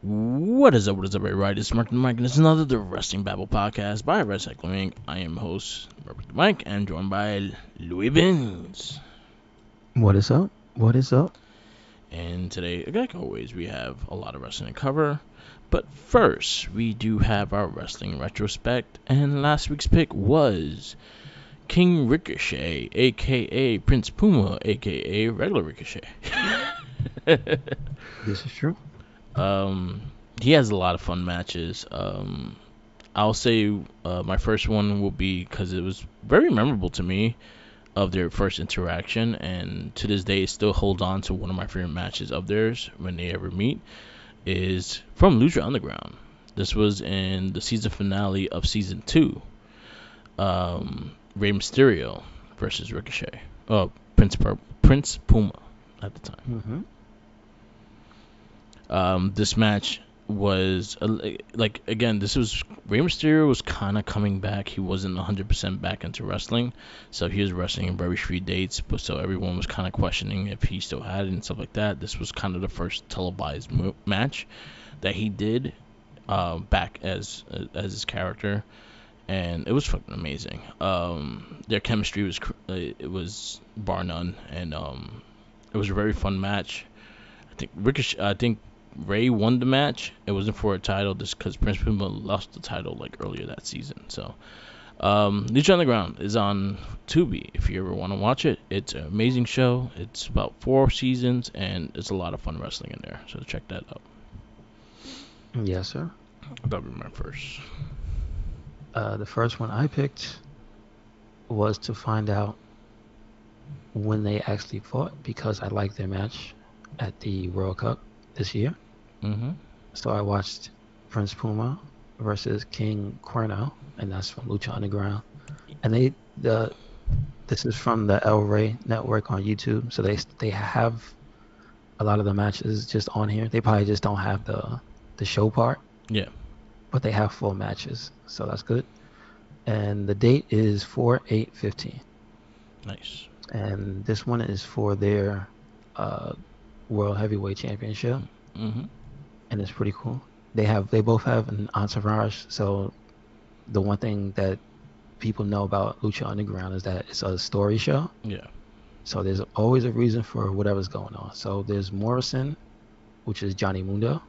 What is up, everybody? It's Mark the Mike, and it's another The Wrestling Babble podcast by Wrestling Inc. I am host, Mark the Mike, and joined by Louis Vince. What is up? What is up? And today, like always, we have a lot of wrestling to cover. But first, we do have our wrestling retrospect, and last week's pick was King Ricochet, aka Prince Puma, aka regular Ricochet. This is true. He has a lot of fun matches. I'll say my first one will be because it was very memorable to me of their first interaction, and to this day, it still holds on to one of my favorite matches of theirs when they ever meet. Is from Lucha Underground. This was in the season finale of season 2. Rey Mysterio versus Ricochet. Prince Puma at the time. This match was like, again, this was Rey Mysterio was kind of coming back. He wasn't 100% back into wrestling, so he was wrestling in very few dates. But so everyone was kind of questioning if he still had it and stuff like that. This was kind of the first televised match that he did back as his character, and it was fucking amazing. Their chemistry was it was bar none, and it was a very fun match. I think Ray won the match. It wasn't for a title, just because Prince Puma lost the title like earlier that season. So, Lucha Underground is on Tubi. If you ever want to watch it, it's an amazing show. It's about 4 seasons, and it's a lot of fun wrestling in there. So check that out. Yes, sir. That would be my first. The first one I picked was to find out when they actually fought because I liked their match at the World Cup this year. So I watched Prince Puma versus King Cuerno, and that's from Lucha Underground. And this is from the El Rey Network on YouTube, so they have a lot of the matches just on here. They probably just don't have the show part. Yeah. But they have full matches, so that's good. And the date is 4/8/15. Nice. And this one is for their World Heavyweight Championship. And it's pretty cool. They both have an entourage, so the one thing that people know about Lucha Underground is that it's a story show. Yeah. So there's always a reason for whatever's going on. So there's Morrison, which is Johnny Mundo,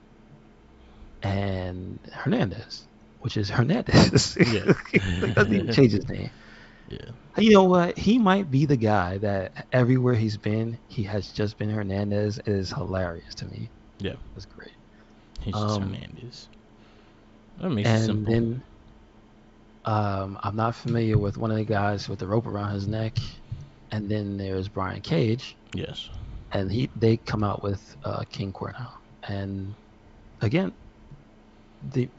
and Hernandez, which is Hernandez. Yeah. He doesn't even change his name. Yeah. You know what? He might be the guy that everywhere he's been, he has just been Hernandez. It is hilarious to me. Yeah. It's great. He's just Hernandez. That makes and it simple. Then I'm not familiar with one of the guys with the rope around his neck. And then there's Brian Cage. Yes. And they come out with King Cuerno. And again,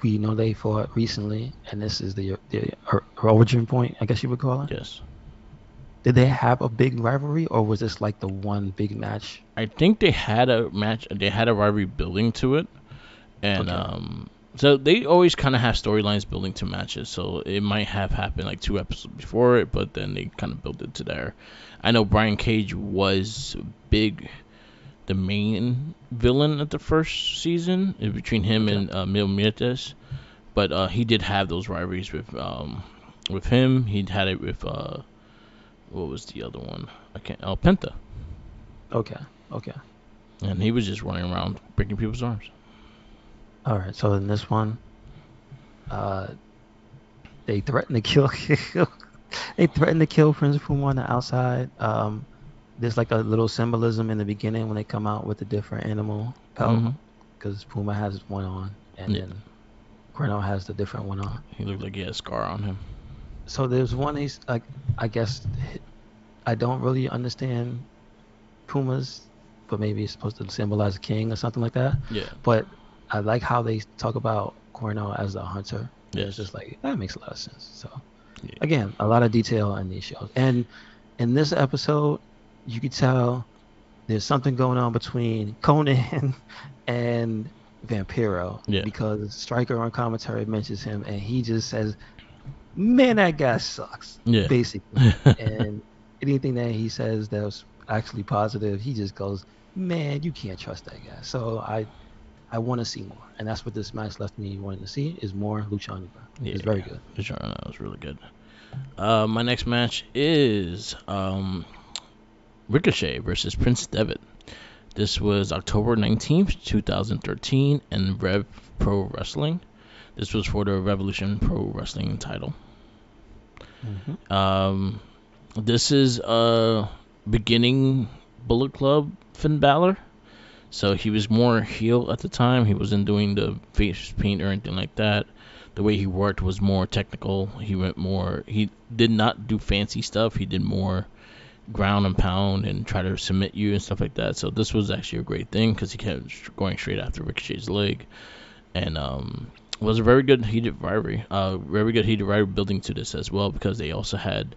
we know they fought recently, and this is the origin point, I guess you would call it. Yes. Did they have a big rivalry, or was this like the one big match? I think they had a match. They had a rivalry building to it, and so they always kind of have storylines building to matches. So it might have happened like 2 episodes before it, but then they kind of built it to there. I know Brian Cage was the main villain at the first season between him and Mil Muertes, but he did have those rivalries with him. He'd had it with what was the other one? Penta. Okay. And he was just running around breaking people's arms. All right. So in this one, they threatened to kill. They threatened to kill Prince Puma on the outside. There's like a little symbolism in the beginning when they come out with the different animal pelt, because Puma has one on, and then Cuerno has the different one on. He looked like he had a scar on him. So there's one he's like, I guess I don't really understand Pumas, but maybe it's supposed to symbolize a king or something like that. Yeah. But I like how they talk about Cuerno as a hunter. Yes. It's just like, that makes a lot of sense. So again, a lot of detail in these shows. And in this episode, you could tell there's something going on between Conan and Vampiro. Yeah. Because Stryker on commentary mentions him, and he just says, man, that guy sucks. Yeah. Basically. And anything that he says that's actually positive, he just goes, man, you can't trust that guy. So I want to see more, and that's what this match left me wanting to see is more Lucha Underground. Yeah, It's very good. sure, that was really good. My next match is Ricochet versus Prince Devitt. This was October 19th, 2013, in Rev Pro Wrestling. This was for the Revolution Pro Wrestling title. Um, this is beginning Bullet Club Finn Balor. So he was more heel at the time. He wasn't doing the face paint or anything like that. The way he worked was more technical. He did not do fancy stuff. He did more ground and pound and try to submit you and stuff like that. So this was actually a great thing because he kept going straight after Ricochet's leg. And was a very good heated rivalry. Very good heated rivalry building to this as well because they also had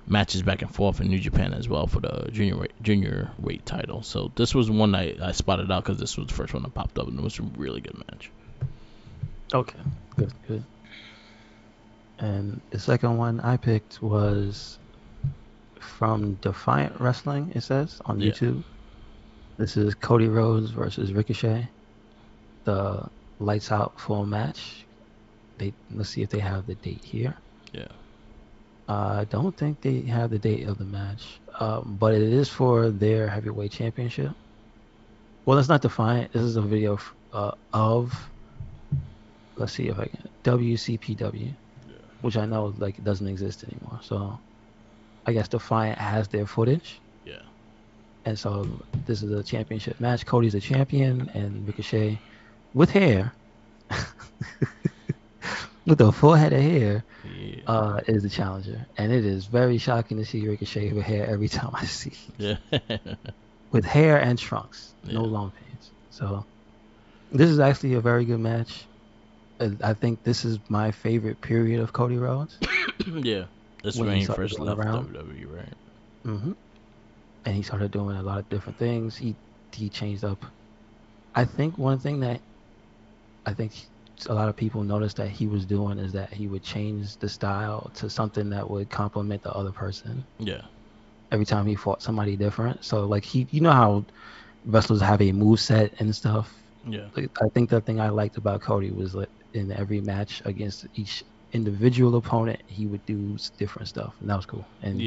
matches back and forth in New Japan as well for the junior weight title. So this was one I spotted out because this was the first one that popped up and it was a really good match. Okay, good. And the second one I picked was from Defiant Wrestling. It says on YouTube. This is Cody Rhodes versus Ricochet. The lights out full match. Let's see if they have the date here. Yeah. I don't think they have the date of the match, but it is for their heavyweight championship. Well, it's not Defiant. This is a video of, let's see if I can, WCPW, which I know like doesn't exist anymore. So I guess Defiant has their footage. Yeah. And so this is a championship match. Cody's a champion, and Ricochet, with hair, with a full head of hair, is the challenger. And it is very shocking to see Ricochet with hair every time I see. Yeah. With hair and trunks, no long pants. So this is actually a very good match. I think this is my favorite period of Cody Rhodes. Yeah. That's when he first left WWE, right? Mm-hmm. And he started doing a lot of different things. He changed up. I think one thing that I think a lot of people noticed that he was doing is that he would change the style to something that would complement the other person. Yeah. Every time he fought somebody different. So like you know how wrestlers have a move set and stuff. Yeah. Like, I think the thing I liked about Cody was like in every match against each individual opponent, he would do different stuff, and that was cool. And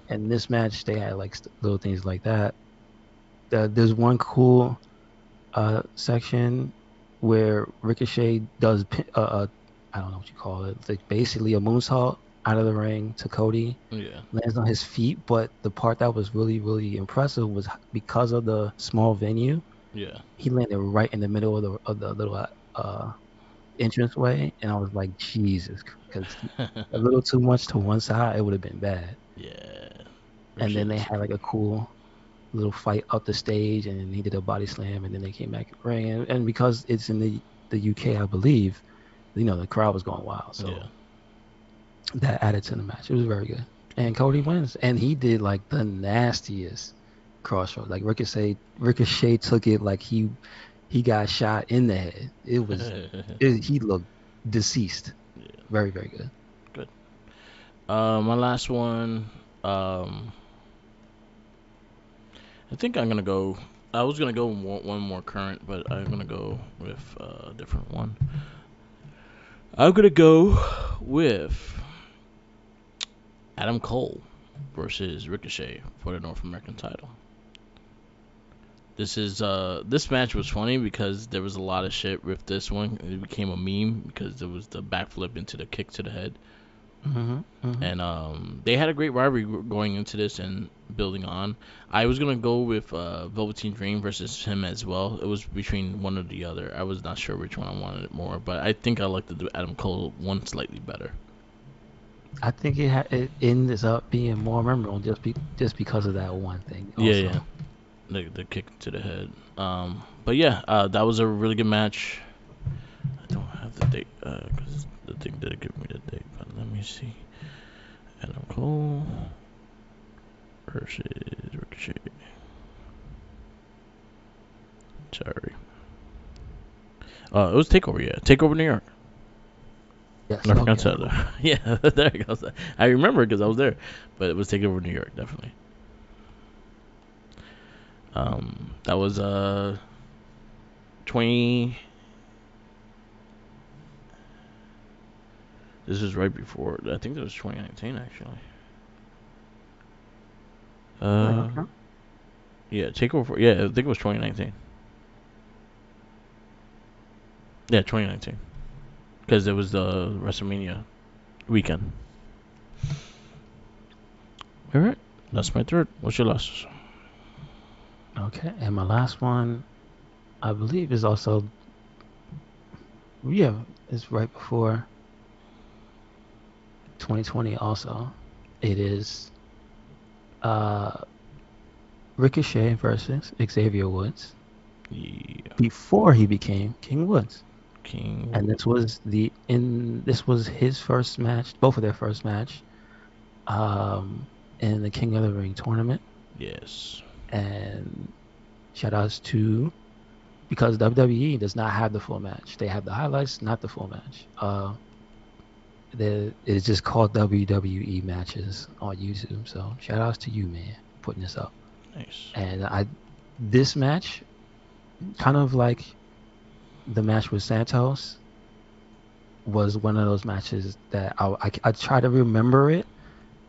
in this match, they had like little things like that. There's one cool section where Ricochet does I don't know what you call it, like basically a moonsault out of the ring to Cody. Yeah. Lands on his feet, but the part that was really, really impressive was because of the small venue. Yeah. He landed right in the middle of the little entranceway, and I was like, Jesus, because a little too much to one side, it would have been bad. Yeah. And then they had like a cool little fight up the stage, and he did a body slam, and then they came back in the ring, and because it's in the UK, I believe, you know, the crowd was going wild, so that added to the match. It was very good, and Cody wins, and he did like the nastiest crossroads. Like Ricochet took it like he got shot in the head. It was he looked deceased. Yeah. Very, very good. Good. My last one. I think I'm gonna go. I was gonna go one more current, but I'm gonna go with a different one. I'm gonna go with Adam Cole versus Ricochet for the North American title. This match was funny because there was a lot of shit with this one. It became a meme because there was the backflip into the kick to the head. And they had a great rivalry going into this and building on. I was gonna go with Velveteen Dream versus him as well. It was between one or the other. I was not sure which one I wanted more, but I think I liked the Adam Cole one slightly better. I think it ends up being more memorable just because of that one thing. Also. Yeah. The kick to the head. But yeah, that was a really good match. I don't have the date because the thing didn't give me the date. But let me see. Adam Cole versus Ricochet. Sorry. It was Takeover. Yeah, Takeover New York. Yes. I forgot to that. Yeah, there it goes. I remember because I was there, but it was Takeover New York, definitely. That was 20. This is right before. I think that was 2019 actually. Uh, Okay. yeah, Takeover. Yeah, I think it was 2019. Yeah, 2019. Because it was the WrestleMania weekend. All right, that's my third. What's your last? Okay. And my last one, I believe, is also, yeah, it's right before 2020 also. It is uh Ricochet versus Xavier Woods Yeah, before he became King Woods. And King. this was his first match, both of their first match, um, in the King of the Ring tournament. Yes. And shout outs to, because WWE does not have the full match. They have the highlights, not the full match. It's just called WWE matches on YouTube. So shout outs to you, man, putting this up. Nice. And this match, kind of like the match with Santos, was one of those matches that I try to remember it,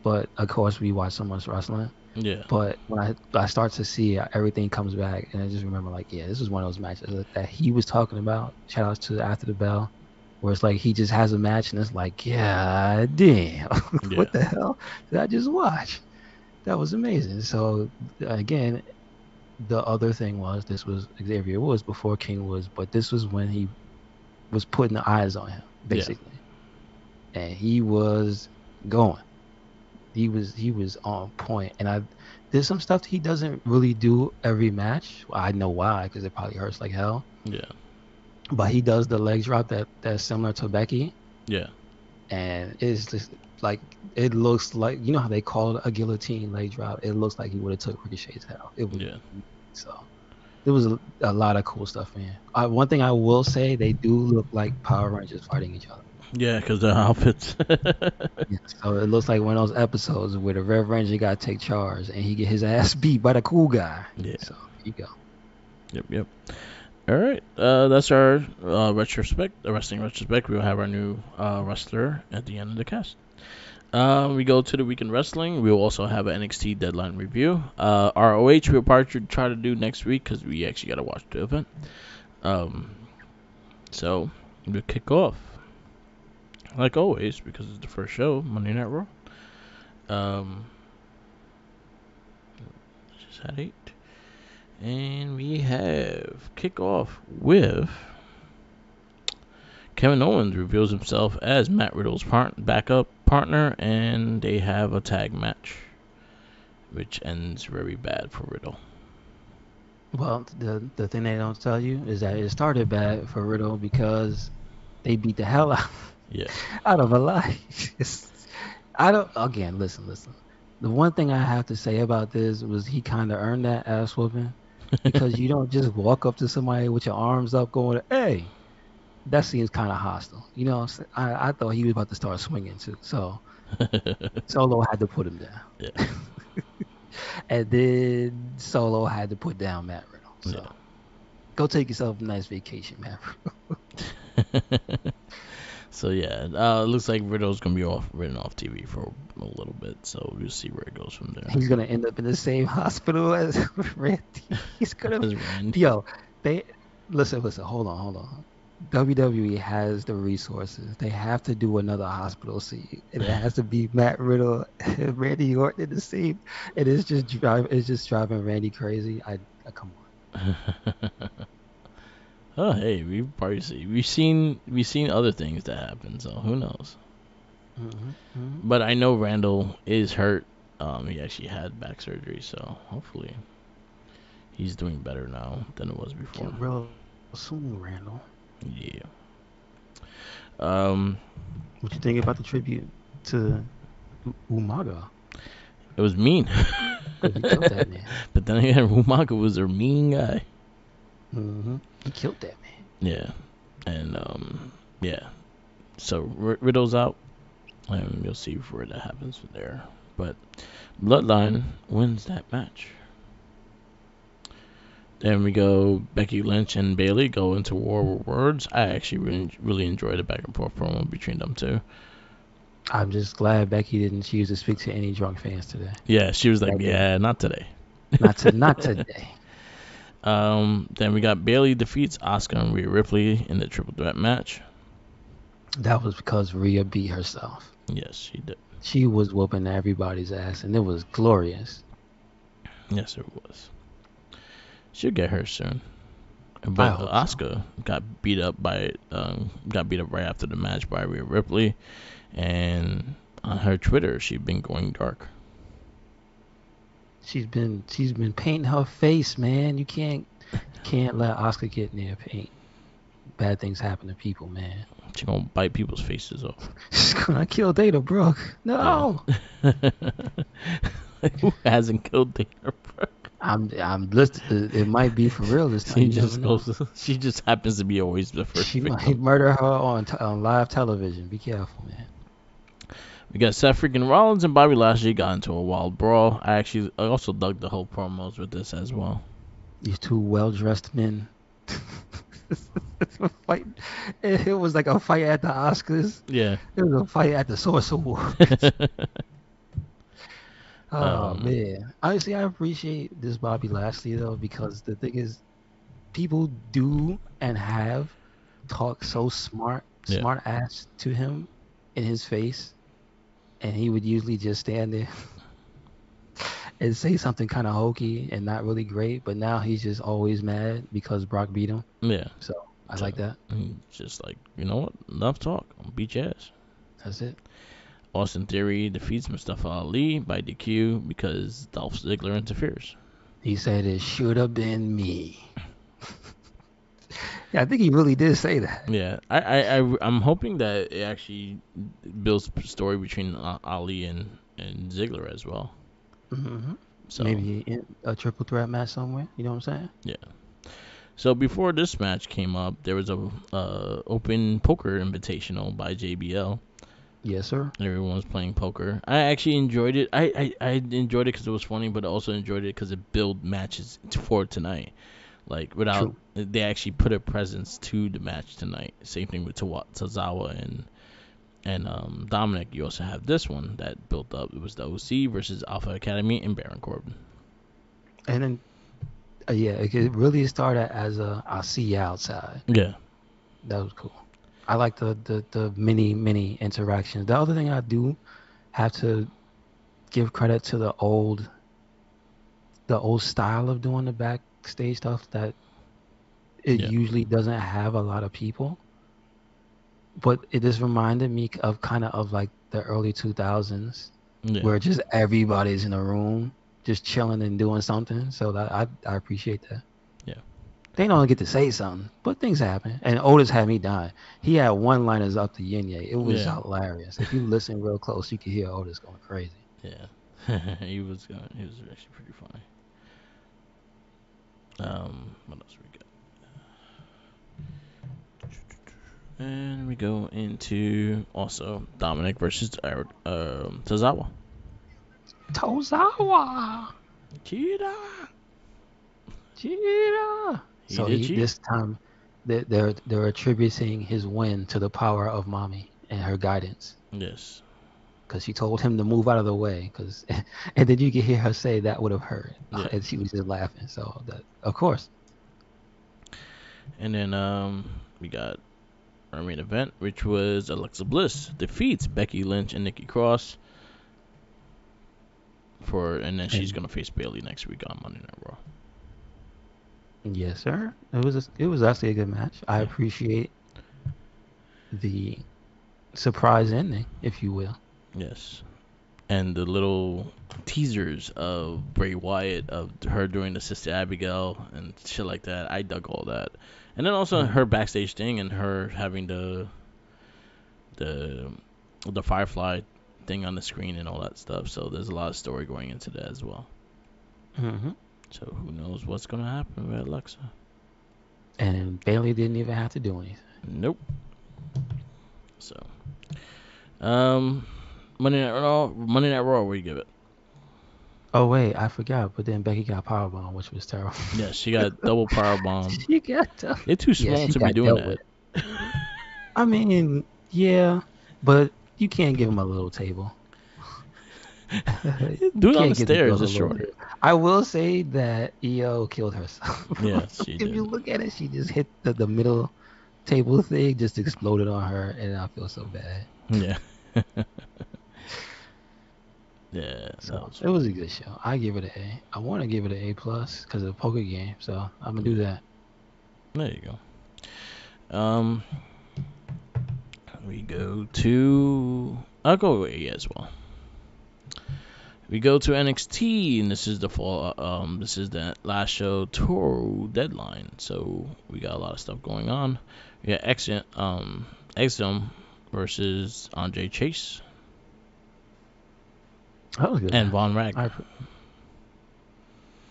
but of course we watch so much wrestling. Yeah. But when I start to see it, everything comes back, and I just remember like, yeah, this is one of those matches that he was talking about. Shout outs to After the Bell, where it's like he just has a match, and it's like, yeah, damn, Yeah. what the hell did I just watch? That was amazing. So again, the other thing was this was Xavier Woods before King Woods, but this was when he was putting the eyes on him, Yeah. basically, and he was going. He was on point, and there's some stuff he doesn't really do every match. Well, I know why, because it probably hurts like hell. Yeah. But he does the leg drop that's similar to Becky, Yeah. and it's just like it looks like, you know how they call it a guillotine leg drop. It looks like he would have took Ricochet's head off. It was Yeah. so. There was a lot of cool stuff in here. One thing I will say, they do look like Power Rangers fighting each other. Yeah, because the outfits. Yeah, so it looks like one of those episodes where the Red Ranger got to take charge and he get his ass beat by the cool guy. Yeah. So there you go. Yep. Yep. All right. That's our retrospect, the wrestling retrospect. We'll have our new wrestler at the end of the cast. We go to the weekend wrestling. We'll also have an NXT deadline review. ROH we'll probably try to do next week because we actually got to watch the event. So we'll kick off like always because it's the first show, Monday Night Raw. Just had 8, and we have kick off with Kevin Owens reveals himself as Matt Riddle's backup partner, and they have a tag match, which ends very bad for Riddle. Well, the thing they don't tell you is that it started bad for Riddle because they beat the hell Yeah. out of a lie. I don't. Again, listen. The one thing I have to say about this was he kind of earned that ass whooping, because you don't just walk up to somebody with your arms up going, "Hey." That seems kind of hostile. You know, I thought he was about to start swinging too. So Solo had to put him Yeah. down. And then Solo had to put down Matt Riddle. So Yeah. go take yourself a nice vacation, Matt Riddle. So yeah, it looks like Riddle's gonna be written off TV for a little bit. So we'll see where it goes from there. He's gonna end up in the same hospital as Randy. He's gonna, As Randy. yo, they listen, hold on. WWE has the resources. They have to do another hospital scene, and it has to be Matt Riddle and Randy Orton in the same. And it's just driving Randy crazy. I come on. Oh hey, we've seen other things that happen. So who knows? But I know Randall is hurt. He actually had back surgery, so hopefully he's doing better now than it was before. Get real soon, Randall. Yeah. What you think about the tribute to Umaga? It was mean. He killed that man. But then again, Umaga was a mean guy. He killed that man. Yeah. And yeah. So Riddle's out, and you'll see where that happens from there. But Bloodline wins that match. Then we go Becky Lynch and Bailey go into war with words. I actually really enjoyed the back and forth promo between them two. I'm just glad Becky didn't choose to speak to any drunk fans today. Yeah, she was like, That day. yeah, not today. Not today. Then we got Bailey defeats Asuka and Rhea Ripley in the triple threat match. That was because Rhea beat herself. Yes, she did. She was whooping everybody's ass, and it was glorious. Yes, it was. She'll get her soon. I But hope Asuka got beat up right after the match by Rhea Ripley, and on her Twitter she'd been going dark. She's been painting her face, man. You can't let Asuka get near paint. Bad things happen to people, man. She gonna bite people's faces off. She's gonna kill Dana Brooke. No. Yeah. Who hasn't killed Dana Brooke? I'm listening. It might be for real this time. She just happens to be always the first. She victim. might murder her on live television. Be careful, man. We got Seth freaking Rollins and Bobby Lashley got into a wild brawl. I also dug the whole promos with this as well. These two well-dressed men fight. It was like a fight at the Oscars. Yeah. It was a fight at the Source Awards. Oh man. Honestly, I appreciate this Bobby Lashley though, because the thing is, people do and have talked so smart ass to him in his face, and he would usually just stand there and say something kind of hokey and not really great, but now he's just always mad because Brock beat him. Yeah. So I like that. Just like, you know what? Enough talk. I'll beat your ass. That's it. Austin Theory defeats Mustafa Ali by DQ because Dolph Ziggler interferes. He said it should have been me. Yeah, I think he really did say that. Yeah, I'm hoping that it actually builds a story between Ali and Ziggler as well. Mm-hmm. So maybe in a triple threat match somewhere. You know what I'm saying? Yeah. So before this match came up, there was a open poker invitational by JBL. Yes, sir. Everyone was playing poker. I actually enjoyed it. I enjoyed it because it was funny, but I also enjoyed it because it built matches for tonight. Like without they actually put a presence to the match tonight. Same thing with Tozawa and Dominic. You also have this one that built up. It was the OC versus Alpha Academy and Baron Corbin. And then it really started as I'll see you outside. Yeah, that was cool. I like the many interactions. The other thing I do have to give credit to the old style of doing the backstage stuff, that it usually doesn't have a lot of people. But it just reminded me of kind of like the early 2000s, where just everybody's in a room just chilling and doing something. So that I appreciate that. Yeah. They don't get to say something, but things happen. And Otis had me dying. He had one-liners up to Yin Yang. It was hilarious. If you listen real close, you could hear Otis going crazy. Yeah, he was actually pretty funny. What else we got? And we go into also Dominic versus Tozawa. Cheetah. So this time, they're attributing his win to the power of Mommy and her guidance. Yes. Because she told him to move out of the way. And then you can hear her say that would have hurt. Yeah. And she was just laughing. So, of course. And then we got our main event, which was Alexa Bliss defeats Becky Lynch and Nikki Cross. And then she's gonna face Bayley next week on Monday Night Raw. Yes, sir. It was actually a good match. I appreciate the surprise ending, if you will. Yes. And the little teasers of Bray Wyatt, of her doing the Sister Abigail and shit like that. I dug all that. And then also her backstage thing and her having the Firefly thing on the screen and all that stuff. So there's a lot of story going into that as well. Mm-hmm. So who knows what's going to happen with Alexa. And Bayley didn't even have to do anything. Nope. So, Monday Night Raw, what do you give it? Oh wait, I forgot. But then Becky got powerbomb, which was terrible. Yeah, she got double power bomb. She got dealt. They're too Yeah, small she to be got doing dealt that. with. I mean, yeah, but you can't give him a little table. Do You it on the can't give the stairs. girls a It's little shorter. table. I will say that EO killed herself. Yes, she If you did. look at it, she just hit the middle table thing, just exploded on her, and I feel so bad. Yeah. Yeah, that So was it was funny. a good show. I give it an A. I want to give it an A plus because of the poker game. So I'm gonna do Yeah, that. there you go. We go to. I'll go with A as well. We go to NXT, and this is the fall. This is the last show tour deadline. So we got a lot of stuff going on. We got Exum versus Andre Chase That was a good and match. Von Wagner.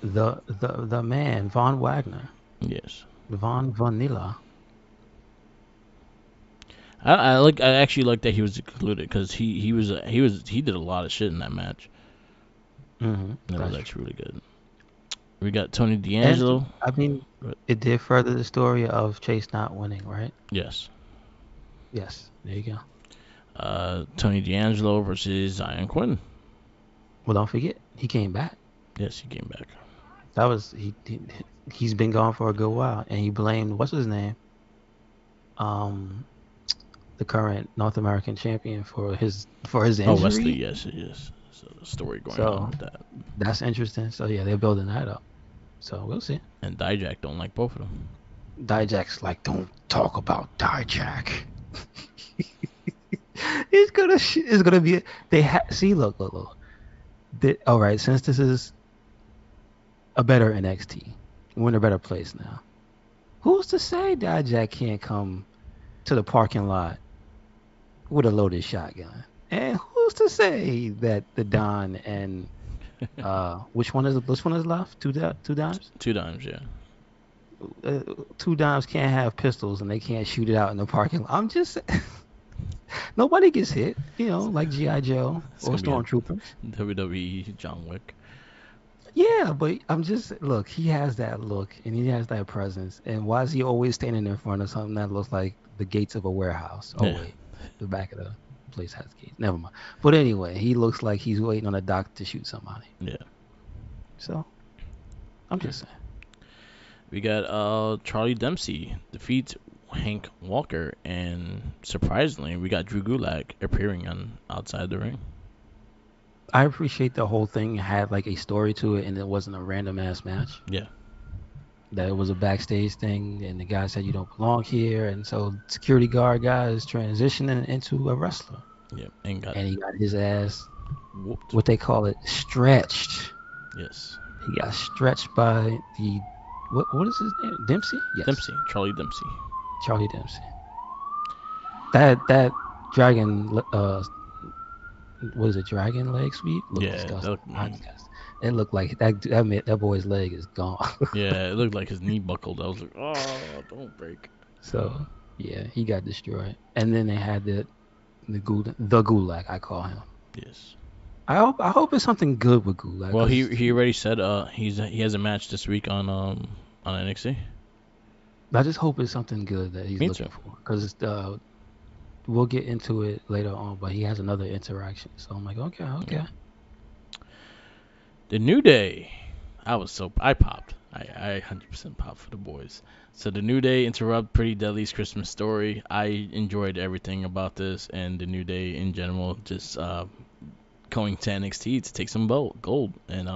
The man Von Wagner, Yes, Von Vanilla. I actually like that he was included because he did a lot of shit in that match. That was That's true. actually really good. We got Tony And D'Angelo. I mean, it did further the story of Chase not winning, right? Yes. Yes. There you go. Tony D'Angelo versus Zion Quinn. Well, don't forget, he came back. Yes, he came back. That was he's been gone for a good while, and he blamed what's his name, um, the current North American champion for his Oh, Wesley. injury. Yes, yes. So the story going on So with that. that's interesting. So yeah, they're building that up. So we'll see. And Dijak don't like both of them. Dijak's like, don't talk about Dijak. It's gonna be see look. All right, since this is a better NXT, we're in a better place now. Who's to say Dijak can't come to the parking lot with a loaded shotgun? And who's to say that the Don and which one is left? Two dimes. 2 times, yeah. Uh, Two dimes can't have pistols and they can't shoot it out in the parking lot. I'm just nobody gets hit, like GI Joe It's or gonna be a stormtroopers. WWE John Wick. Yeah, but I'm just look. He has that look and he has that presence. And why is he always standing in front of something that looks like the gates of a warehouse? Oh Yeah, wait, the back of the place has gates. Never mind. But anyway, he looks like he's waiting on a dock to shoot somebody. yeah. So I'm just saying. We got Charlie Dempsey defeats Hank Walker, and surprisingly, we got Drew Gulak appearing on outside the ring. I appreciate the whole thing had like a story to it, and it wasn't a random ass match. Yeah, That it was a backstage thing, and the guy said you don't belong here, and so security guard guy is transitioning into a wrestler, yeah, and got and he got his ass, whooped. what they call it, stretched. Yes, He got stretched by the what is his name? Dempsey? Yes, Dempsey, Charlie Dempsey. Charlie Dempsey. That dragon, what is it? Dragon leg sweep looked Yeah, that disgusting. looked I mean. disgusting. It looked like that boy's leg is gone. Yeah, it looked like his knee buckled. I was like, oh, don't break. So yeah, he got destroyed. And then they had the Gulag, I call him. Yes. I hope it's something good with Gulag. Well, 'Cause he already said he has a match this week on NXT. I just hope it's something good that he's Me looking too. for. Because we'll get into it later on, but he has another interaction. So I'm like, okay. Yeah. The New Day. I popped. I 100% popped for the boys. So the New Day interrupt Pretty Deadly's Christmas story. I enjoyed everything about this and the New Day in general. Just going to NXT to take some gold and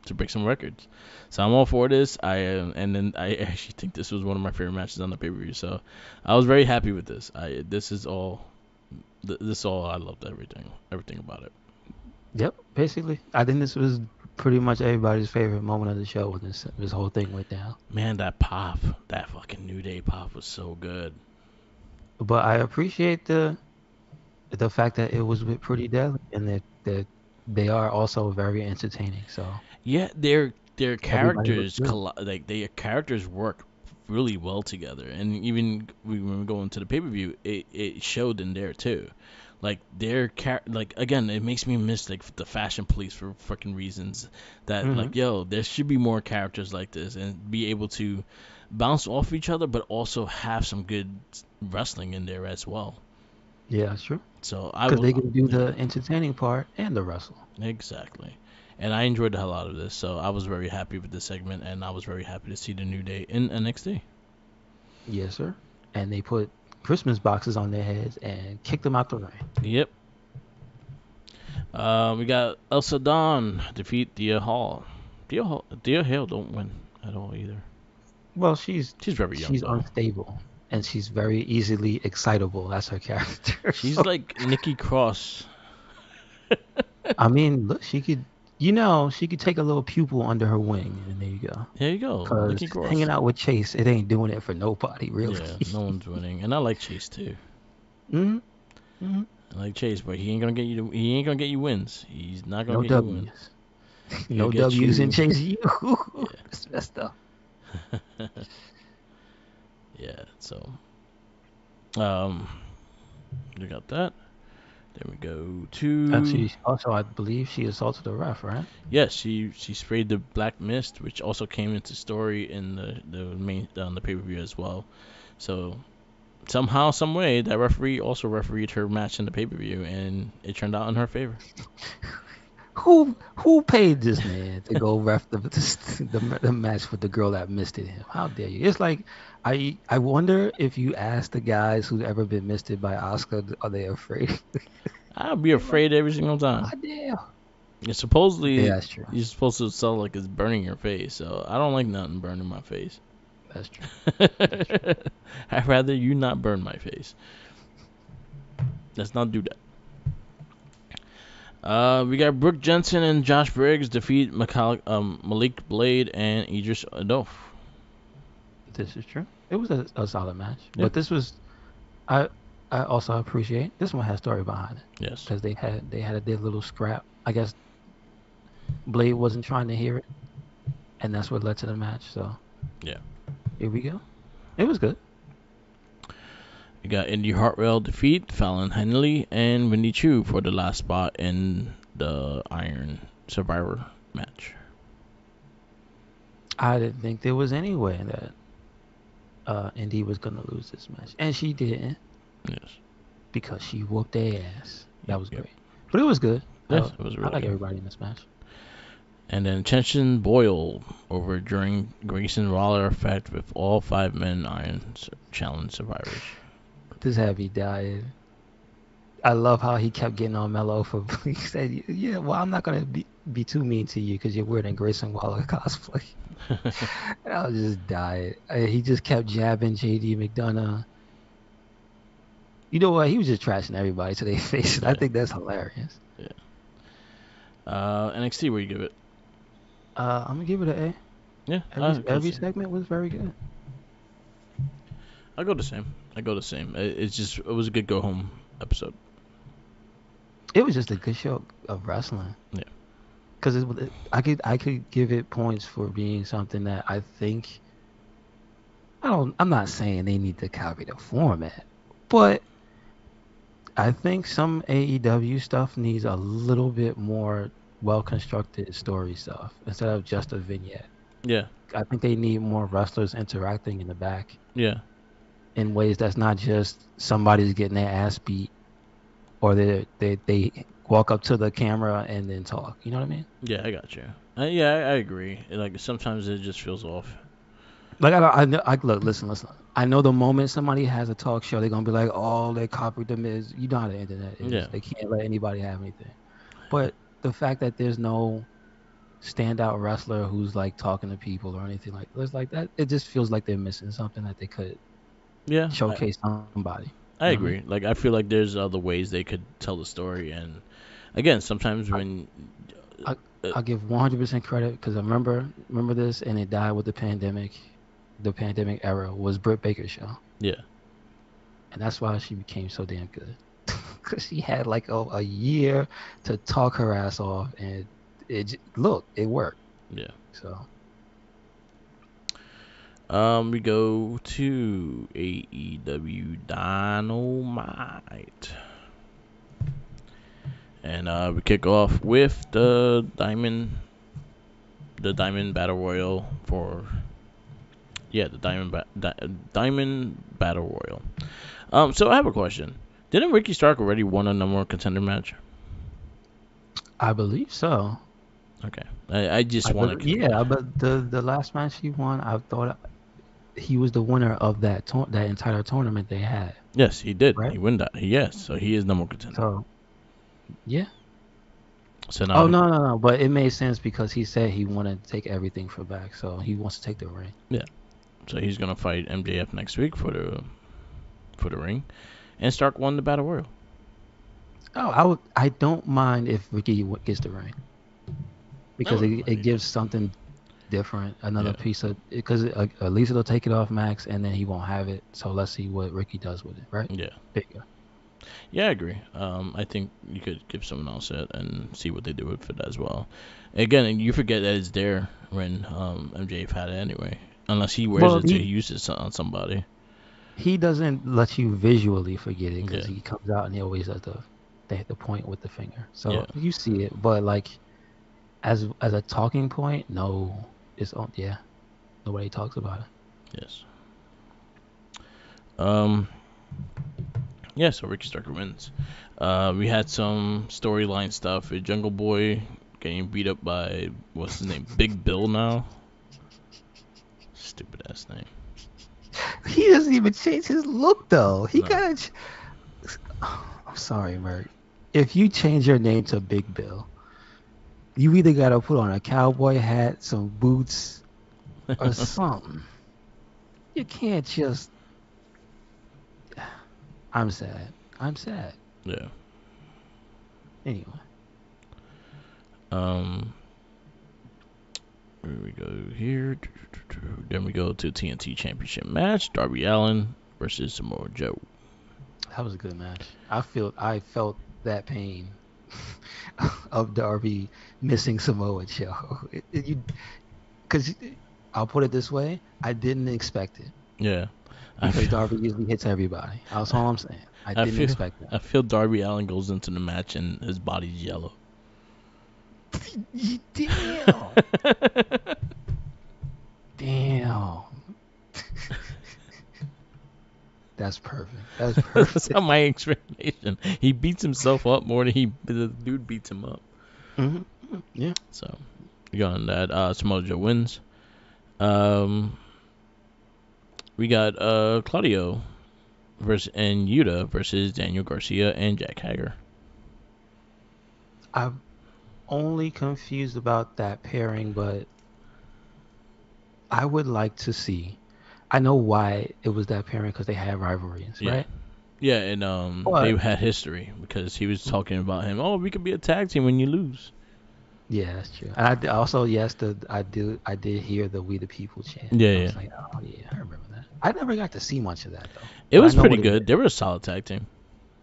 to break some records. So I'm all for this. And then I actually think this was one of my favorite matches on the pay per view. So I was very happy with this. This is all. This all I loved everything about it. Yep. Basically, I think this was pretty much everybody's favorite moment of the show when this whole thing went down. Man, that fucking New Day pop was so good. But I appreciate the fact that it was with Pretty Deadly and that they are also very entertaining. So Yeah, their everybody looks characters good. like their characters work really well together, and even when we go into the pay per view, it showed in there too. Like like again, it makes me miss like the fashion police for freaking reasons. That Hmm. like yo, there should be more characters like this and be able to bounce off each other, but also have some good wrestling in there as well. Yeah, that's true. So I Because will, they can do yeah, the entertaining part and the wrestle. exactly. And I enjoyed the hell out of this, so I was very happy with this segment, and I was very happy to see the New Day in NXT. Yes, sir. And they put Christmas boxes on their heads and kicked them out the ring. Yep. We got Elsa Dawn defeat Dia Hall. Dia Hall don't win at all either. Well, She's very young she's though. unstable and she's very easily excitable. That's her character. She's So like Nikki Cross. I mean, look, she could take a little pupil under her wing, and there you go. There you go, Cause Nikki Cross. hanging out with Chase, it ain't doing it for nobody, really. Yeah, no one's winning, and I like Chase too. Hmm. Hmm. I like Chase, but he ain't gonna get you. He ain't gonna get you wins. He's not gonna No get you wins. W's. He'll No get W's in you. Chase U. Yeah. It's messed up. Yeah. So, um, we got that. Then we go to Actually, also, I believe she assaulted the ref, right? yes. She sprayed the black mist, which also came into story in the main on the pay per view as well. So somehow, some way, that referee also refereed her match in the pay per view, and it turned out in her favor. Who paid this man to go ref the match with the girl that misted him? How dare you? It's like I wonder if you ask the guys who've ever been misted by Oscar, are they afraid? I'd be They're like, afraid every single time. God damn. Yeah, Supposedly that's true. you're supposed to sell like it's burning your face, so I don't like nothing burning my face. That's true. I'd rather you not burn my face. Let's not do that. We got Brooke Jensen and Josh Briggs defeat Malik Blade and Idris Adolf. This is true. It was a solid match, Yeah. but this was I I also appreciate this one has story behind it Yes. because they had their little scrap. I guess Blade wasn't trying to hear it, and that's what led to the match. So Yeah. here we go. It was good. We got Indy Hartwell defeat Fallon Henley and Wendy Chu for the last spot in the Iron Survivor match. I didn't think there was any way that Indy was gonna lose this match, and she didn't Yes. because she whooped their ass. That Yep. was Yep. great, but it was good. Yes, it was I really like good. everybody in this match. And then tension boiled over during Grayson Waller effect with all 5 men Iron Challenge survivors. This had me dying. I love how he kept getting on Mello for he said, "Yeah, well, I'm not gonna be too mean to you because you're wearing Grayson Waller cosplay." And I was just dying. He just kept jabbing JD McDonough. You know what? He was just trashing everybody to their faces. I Yeah. think that's hilarious. Yeah. NXT, where you give it? I'm gonna give it an A. Yeah, Every segment was very good. I go the same. It's just it was a good go home episode. It was just a good show of wrestling. Yeah. Because I could give it points for being something that I think I'm not saying they need to copy the format, but I think some AEW stuff needs a little bit more well constructed story stuff instead of just a vignette. Yeah. I think they need more wrestlers interacting in the back Yeah. in ways that's not just somebody's getting their ass beat or they walk up to the camera and then talk. You know what I mean? Yeah, I got you. Yeah, I agree. Like sometimes it just feels off. Like I know, look, listen. I know the moment somebody has a talk show, they're gonna be like, "Oh, they copied the Miz." You know how the internet is. Yeah. They can't let anybody have anything. But the fact that there's no standout wrestler who's like talking to people or anything like this, like that, it just feels like they're missing something that they could Yeah. showcase somebody. I You know what I agree. mean? Like I feel like there's other ways they could tell the story, and again, sometimes when I, uh, I'll give 100% credit because I remember this, and it died with the pandemic. The pandemic era was Britt Baker's show, yeah, and that's why she became so damn good. Because she had like a year to talk her ass off, and it worked. yeah. So We go to AEW Dynamite. And we kick off with the Diamond Battle Royal for the Diamond Battle Royal. So I have a question. Didn't Ricky Stark already won a number one contender match? I believe so. Okay, I just want to. Yeah, but the last match he won, I thought he was the winner of that entire tournament they had. Yes, he did. Right? He won that. Yes, so he is number one contender. So, yeah. So now. Oh no! But it made sense because he said he wanted to take everything for back, so he wants to take the ring. Yeah. So he's gonna fight MJF next week for the ring, and Stark won the Battle Royal. Oh, I don't mind if Ricky gets the ring because it gives something different, another piece of because at least it'll take it off Max, and then he won't have it. So let's see what Ricky does with it, right? Yeah. There you go. Yeah, I agree. I think you could give someone else it and see what they do with it as well. Again, you forget that it's there when MJF had it anyway, unless he wears it to use it on somebody. He doesn't let you visually forget it because he comes out and he always does the point with the finger, so you see it. But like as a talking point, no, it's on. Yeah, nobody talks about it. Yes. Yeah, so Ricky Starker wins. We had some storyline stuff with Jungle Boy getting beat up by, what's his name, Big Bill now? Stupid ass name. He doesn't even change his look though. He gotta. I'm sorry, Merc. If you change your name to Big Bill, you either gotta put on a cowboy hat, some boots, or something. You can't just. I'm sad. Yeah. Anyway. Here we go here. Then we go to TNT Championship match. Darby Allin versus Samoa Joe. That was a good match. I felt that pain of Darby missing Samoa Joe. Because I'll put it this way, I didn't expect it. Yeah. Because Darby usually hits everybody. That's all I'm saying. I didn't expect that. I feel Darby Allin goes into the match and his body's yellow. Damn. Damn. That's perfect. That's not my explanation. He beats himself up more than the dude beats him up. Mm-hmm. Yeah. So, we got on that. Samoa Joe wins. We got Claudio and Yuta versus Daniel Garcia and Jack Hager. I'm only confused about that pairing, but I would like to see. I know why it was that pairing because they had rivalries, right? Yeah, and they had history because he was talking about him. Oh, we could be a tag team when you lose. Yeah, that's true. And I did hear the "We the People" chant. Yeah, I was like, oh yeah, I remember that. I never got to see much of that though. It was pretty good. They were a solid tag team.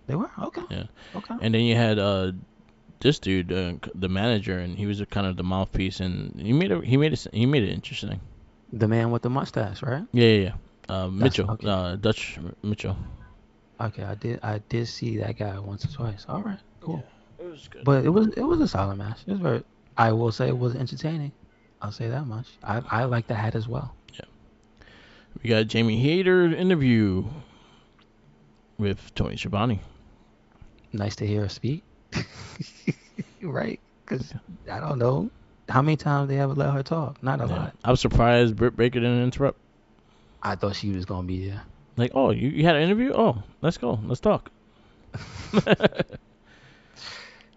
They were okay. Yeah. Okay. And then you had this dude, the manager, and he was kind of the mouthpiece, and he made it interesting. The man with the mustache, right? Yeah. Mitchell, okay. Dutch Mitchell. Okay, I did see that guy once or twice. All right, cool. Yeah, it was good. But it was a solid match. It was I will say it was entertaining. I'll say that much. I like the hat as well. Yeah. We got Jamie Hayter interview with Tony Schiavone. Nice to hear her speak. Right? Because I don't know how many times they ever let her talk. Not a lot. I was surprised Britt Baker didn't interrupt. I thought she was gonna be there. Like, oh, you had an interview? Oh, let's go. Let's talk.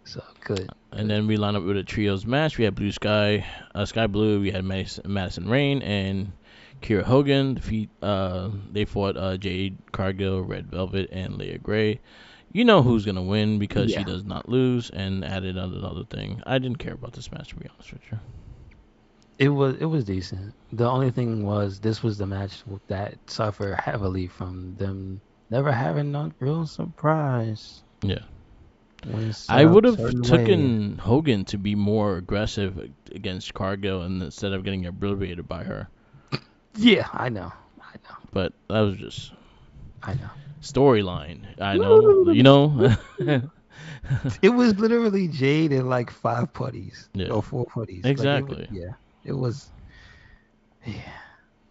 So good. And then we line up with a trios match. We had Sky Blue. We had Madison Rain and Kiera Hogan. They fought Jade Cargill, Red Velvet, and Leah Gray. You know who's gonna win because she does not lose. And added another thing. I didn't care about this match, to be honest with you. It was decent. The only thing was this was the match that suffered heavily from them never having a real surprise. Yeah. I would have taken Hogan to be more aggressive against Cargill instead of getting obliterated by her. Yeah, I know. But that was just storyline. I know. You know. It was literally Jade and like 5 putties Yeah, or 4 putties. Like it was, exactly. yeah, it was. Yeah,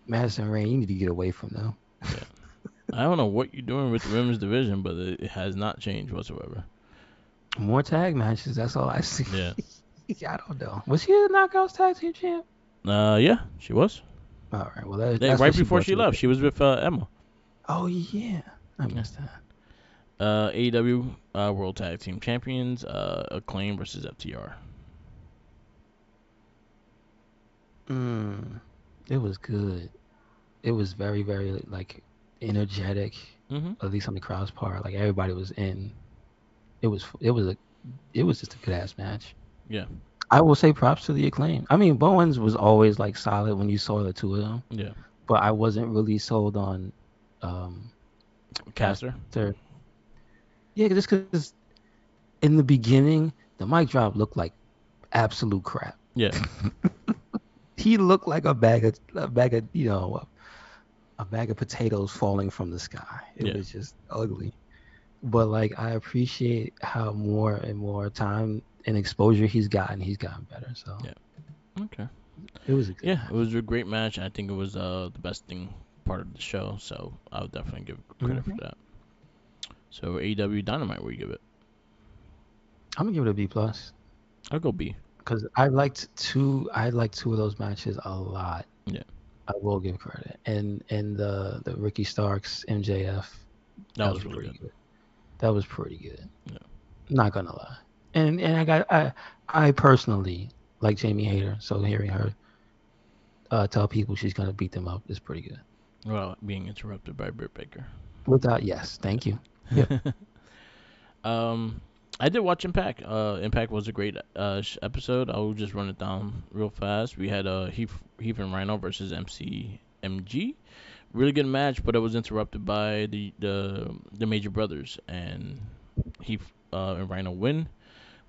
Madison Rain, you need to get away from them. Yeah, I don't know what you're doing with the women's division, but it has not changed whatsoever. More tag matches. That's all I see. Yeah. I don't know. Was she the Knockouts tag team champ? Yeah, she was. All right. Well, that's Right what she before brought she to the left, pay. she was with Emma. Oh yeah, I Yeah. missed that. AEW World Tag Team Champions, Acclaim versus FTR. Mm, it was good. It was very, very like energetic. Mm-hmm. At least on the crowd's part, like everybody was in. It was just a good ass match. Yeah. I will say props to the Acclaim. I mean, Bowens was always like solid when you saw the two of them, Yeah. but I wasn't really sold on um Caster. Caster. Yeah, just because in the beginning the mic drop looked like absolute crap. Yeah. He looked like a bag of a bag of potatoes falling from the sky. It Yeah. was just ugly. But like I appreciate how more and more time and exposure he's gotten better. So Yeah. Okay. it was a good Yeah, it match. was a great match. I think it was the best thing part of the show, so I would definitely give credit for Hmm. that. So AEW Dynamite, where you give it? I'm gonna give it a B+ I'll go B. because I liked two of those matches a lot. Yeah, I will give credit. And the Ricky Starks MJF, that that was was really pretty good. good. That was pretty good. Yeah. Not gonna lie. And I personally like Jamie Hayter, so hearing her tell people she's gonna beat them up is pretty good. Well, being interrupted by Britt Baker. Without yes, thank you. Yep. um, I did watch Impact. Impact was a great episode. I'll just run it down real fast. We had Heath and Rhino versus MG. Really good match, but it was interrupted by the Major Brothers, and Heath and Rhino win.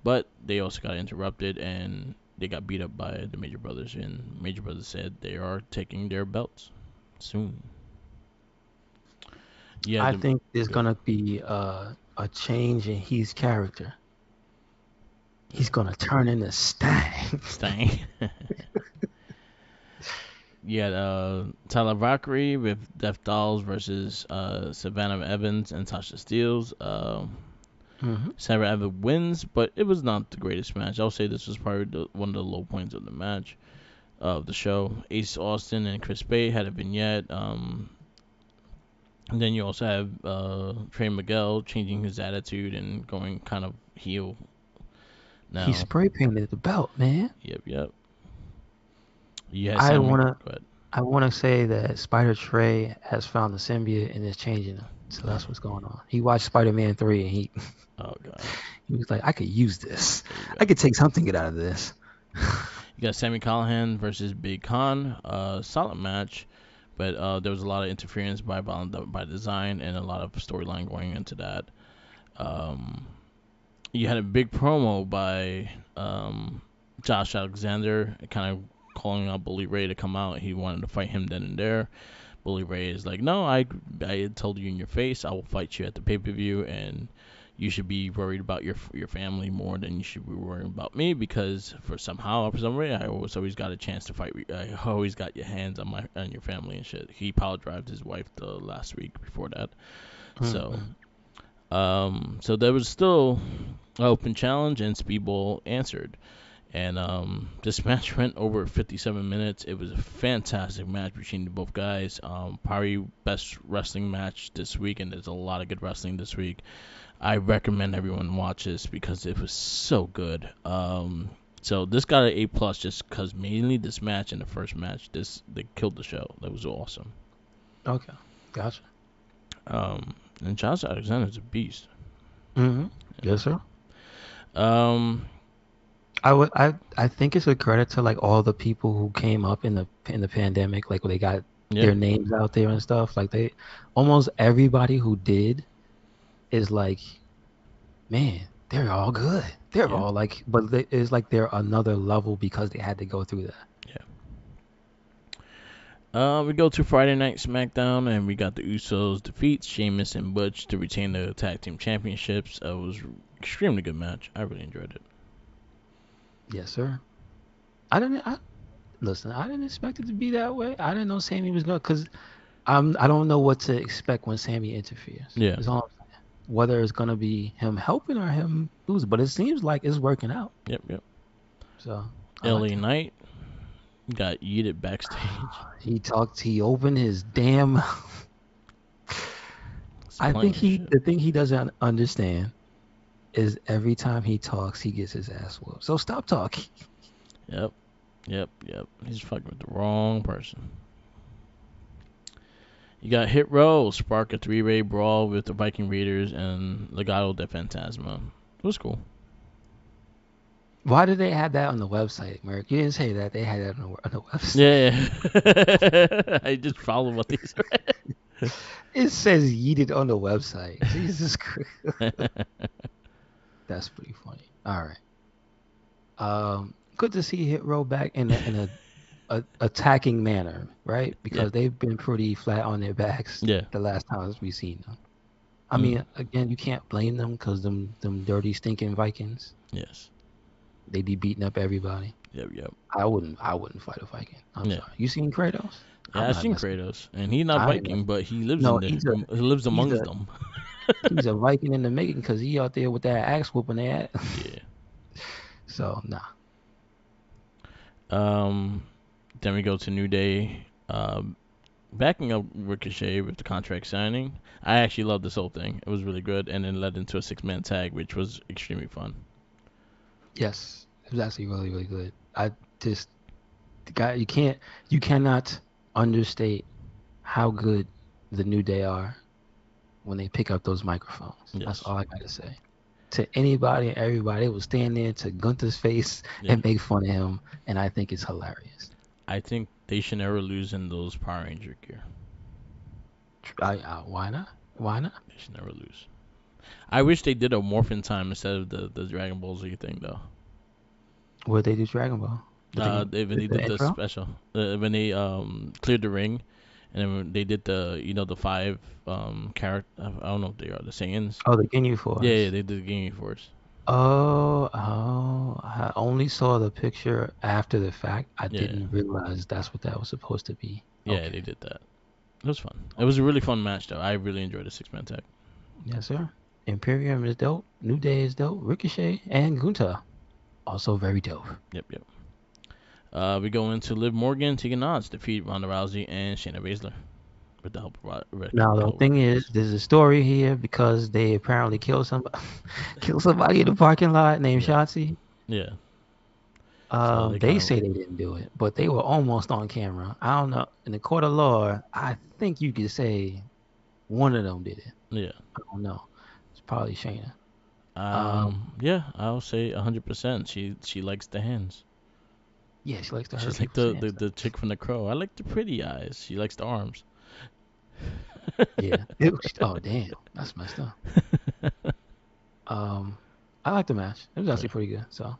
But they also got interrupted, and they got beat up by the Major Brothers. And Major Brothers said they are taking their belts soon. Yeah, I the think there's good gonna be a change in his character. He's gonna turn into Stang. Stang. You had Tyler Valkyrie with Death Dolls versus Savannah Evans and Tasha Steeles. Hmm. Savannah Evans wins, but it was not the greatest match. I'll say this was probably one of the low points of the match of the show. Ace Austin and Chris Bay had a vignette. And then you also have Trey Miguel changing his attitude and going kind of heel He now. spray painted the belt, man. Yep, yep. You had I Sammy. wanna Go ahead. I wanna say that Spider Trey has found the symbiote and is changing him. So that's what's going on. He watched Spider-Man 3 and he Oh god. he was like, I could use this. There you I go. could take something good out of this. You got Sammy Callahan versus Big Con. Solid match, but there was a lot of interference by design and a lot of storyline going into that. Um, you had a big promo by Josh Alexander, kind of calling out Bully Ray to come out. He wanted to fight him then and there. Bully Ray is like, no, I told you in your face, I will fight you at the pay-per-view, and you should be worried about your family more than you should be worrying about me, because for some way I always got a chance to fight. I always got your hands on your family and shit. He power drived his wife the last week before that. So Mm-mm. so there was still an open challenge, and Speedball answered. And this match went over 57 minutes. It was a fantastic match between the both guys. Probably best wrestling match this week, and there's a lot of good wrestling this week. I recommend everyone watch this because it was so good. So this got an A+ just because mainly this match and the first match, they killed the show. That was awesome. Okay. Gotcha. And Josh Alexander's a beast. Mm-hmm. Yes, sir. Um, I think it's a credit to like all the people who came up in the pandemic, like when they got yeah, their names out there and stuff. Like they almost everybody who did is like, man, they're all good. They're yeah, all like, but it's like they're another level because they had to go through that. yeah. We go to Friday Night SmackDown, and we got the Usos defeat Sheamus and Butch to retain the tag team championships. It was extremely good match. I really enjoyed it. Yes, sir. I didn't. Listen. I didn't expect it to be that way. I didn't know Sammy was going because I don't know what to expect when Sammy interferes. Yeah. It's all I'm saying. Whether it's gonna be him helping or him losing, but it seems like it's working out. Yep. Yep. So I like LA that. Knight got yeeted backstage. He talked. He opened his damn. It's I think playing shit. the thing he doesn't understand is every time he talks, he gets his ass whooped. So stop talking. Yep. Yep. Yep. He's fucking with the wrong person. You got Hit Row spark a three-way brawl with the Viking Raiders and Legado de Fantasma. It was cool. Why did they have that on the website, Merc? You didn't say that they had that on the website. Yeah. I just followed what they said. It says yeeted on the website. Jesus Christ. That's pretty funny. All right. Good to see Hit Row back in a attacking manner, right? Yeah. Because they've been pretty flat on their backs Yeah. the last times we've seen them. I Mm. mean, again, you can't blame them because them dirty stinking Vikings, Yes. they be beating up everybody. Yep. Yep. I wouldn't fight a Viking. I'm Yeah. sorry. You seen Kratos? Yeah. I'm I've not seen messing. Kratos, and he's not I ain't Viking, messing. but he lives No, in the. He lives he's amongst a them. he's a Viking in the making because he out there with that axe whooping they at. Yeah. So nah. Um. Then we go to New Day. Backing up Ricochet with the contract signing. I actually loved this whole thing. It was really good, and then led into a six-man tag, which was extremely fun. Yes, it was actually really really good. I just the guy you cannot understate how good the New Day are when they pick up those microphones. That's Yes. all I gotta say. To anybody and everybody, they will stand there to Gunther's face Yeah. and make fun of him, and I think it's hilarious. I think they should never lose in those Power Ranger gear. Why not? Why not? They should never lose. I wish they did a morphin time instead of the Dragon Ball Z thing though. What they do Dragon Ball? When they The did the intro? special, when they cleared the ring, and then when they did the five character. I don't know if they are the Saiyans. Oh, the Ginyu Yeah, Force. yeah, they did the Game Force. Oh, I only saw the picture after the fact. I Yeah, didn't realize that's what that was supposed to be. yeah, they Okay. did that. It was fun. It was a really fun match though. I really enjoyed the six-man tag. Yes, sir. Imperium is dope. New Day is dope. Ricochet and Gunther also very dope. Yep, yep. We go into Liv Morgan taking odds, defeat Ronda Rousey and Shayna Baszler with the help of Now the Raquel thing is, Rodriguez. there's a story here because they apparently killed somebody, killed somebody in the parking lot named Yeah, Shotzi. yeah. So they They kind of say they didn't do it, but they were almost on camera. I don't know. In the court of law, I think you could say one of them did it. yeah. I don't know. It's probably Shayna. Yeah, I'll say 100%. She likes the hands. Yeah, she likes to hurt She's like people's hands. the chick from The Crow. I like the pretty eyes. She likes the arms. Yeah. Oh, damn. That's messed up. Um, I like the match. It was actually Yeah, pretty good. So,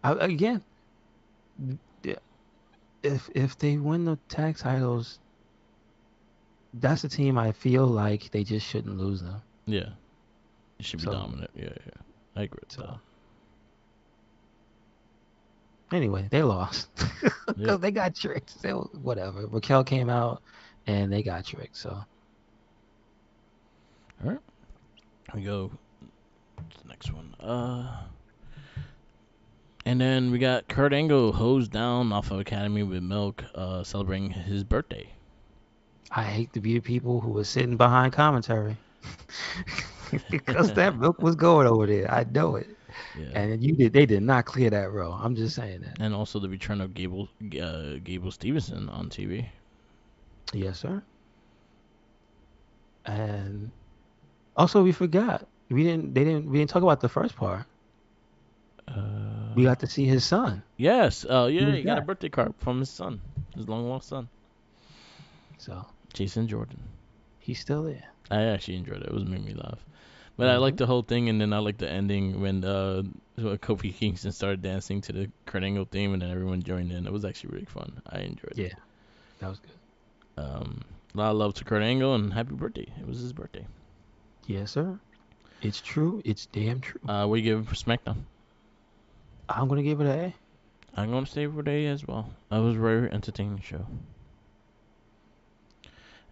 again, yeah, if they win the tag titles, that's a team I feel like they just shouldn't lose them. yeah. It should be So, dominant. Yeah, yeah. I agree with that. so anyway, they lost Yep. because they got tricked. So whatever. Raquel came out and they got tricked. So All right. We go to the next one. And then we got Kurt Angle hosed down off of Academy with Milk, celebrating his birthday. I hate to be the people who were sitting behind commentary because that milk was going over there. I know it. Yeah. And they did not clear that row. I'm just saying that. And also the return of Gable Stevenson on TV. Yes, sir. And also we forgot. We didn't talk about the first part. We Uh, got to see his son. yes. He Yeah, was he got a back. birthday card from his son, his long lost son, So Jason Jordan. he's still there. I actually enjoyed it. It was made me laugh. But I Hmm. liked the whole thing, and then I liked the ending when Kofi Kingston started dancing to the Kurt Angle theme, and then everyone joined in. It was actually really fun. I enjoyed it. Yeah. That was good. Um, a lot of love to Kurt Angle and happy birthday. It was his birthday. Yes, sir. It's true. It's damn true. What do you give for SmackDown? I'm gonna give it an A. I'm gonna stay for day as well. That was a very entertaining show.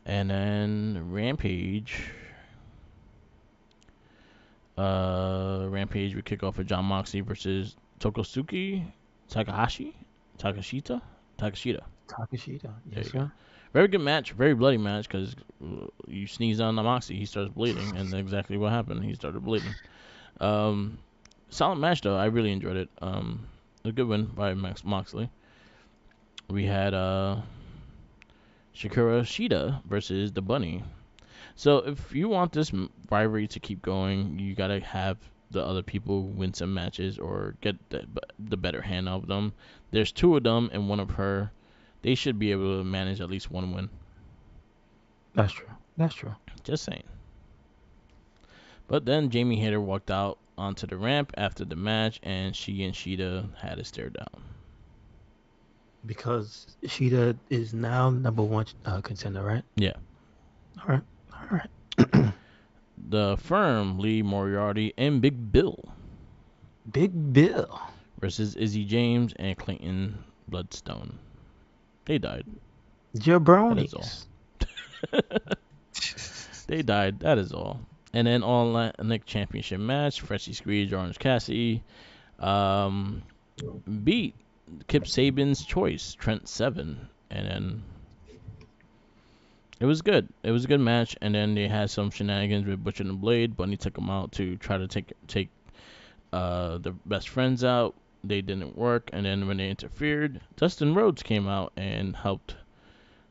And then Rampage. Rampage we kick off with John Moxley versus Tokosuke Takahashi, Takashita, Takashita. Takashita. There Yes, you go. sir. Very good match, very bloody match because you sneeze on the Moxley, he starts bleeding, and exactly what happened. He started bleeding. Um, Solid match though. I really enjoyed it. A good win by Moxley. We had Shakira Shida versus the Bunny. So if you want this rivalry to keep going, you gotta have the other people win some matches or get the better hand of them. There's two of them and one of her. They should be able to manage at least one win. That's true. That's true. Just saying. But then Jamie Hayter walked out onto the ramp after the match, and she and Shida had a stare down. Because Sheeta is now number one contender, right? Yeah. All right. All right. The Firm, Lee Moriarty, and Big Bill Big Bill. versus Izzy James and Clayton Bloodstone. They died. That is all. Jabronis. They died. That is all. And then on Nick Championship match, Freshie Squeeze, Orange Cassidy, um, beat Kip Sabian's choice, Trent Seven, and then it was good. It was a good match. And then they had some shenanigans with Butcher and Blade. Bunny took them out to try to take the best friends out. They didn't work. And then when they interfered, Dustin Rhodes came out and helped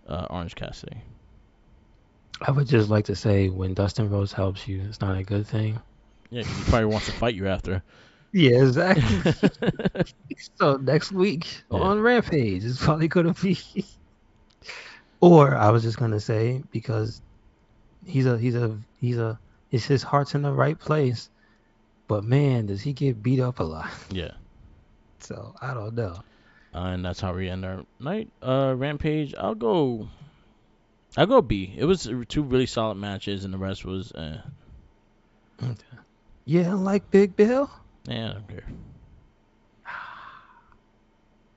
Orange Cassidy. I would just like to say when Dustin Rhodes helps you, it's not a good thing. Yeah, 'cause he probably wants to fight you after. Yeah, exactly. So next week Yeah. on Rampage is probably gonna be. Or I was just gonna say because it's his heart's in the right place, but man, does he get beat up a lot. Yeah. So I don't know. And that's how we end our night. Rampage, I'll go B. It was two really solid matches, and the rest was, Okay. Yeah, like Big Bill. I don't care.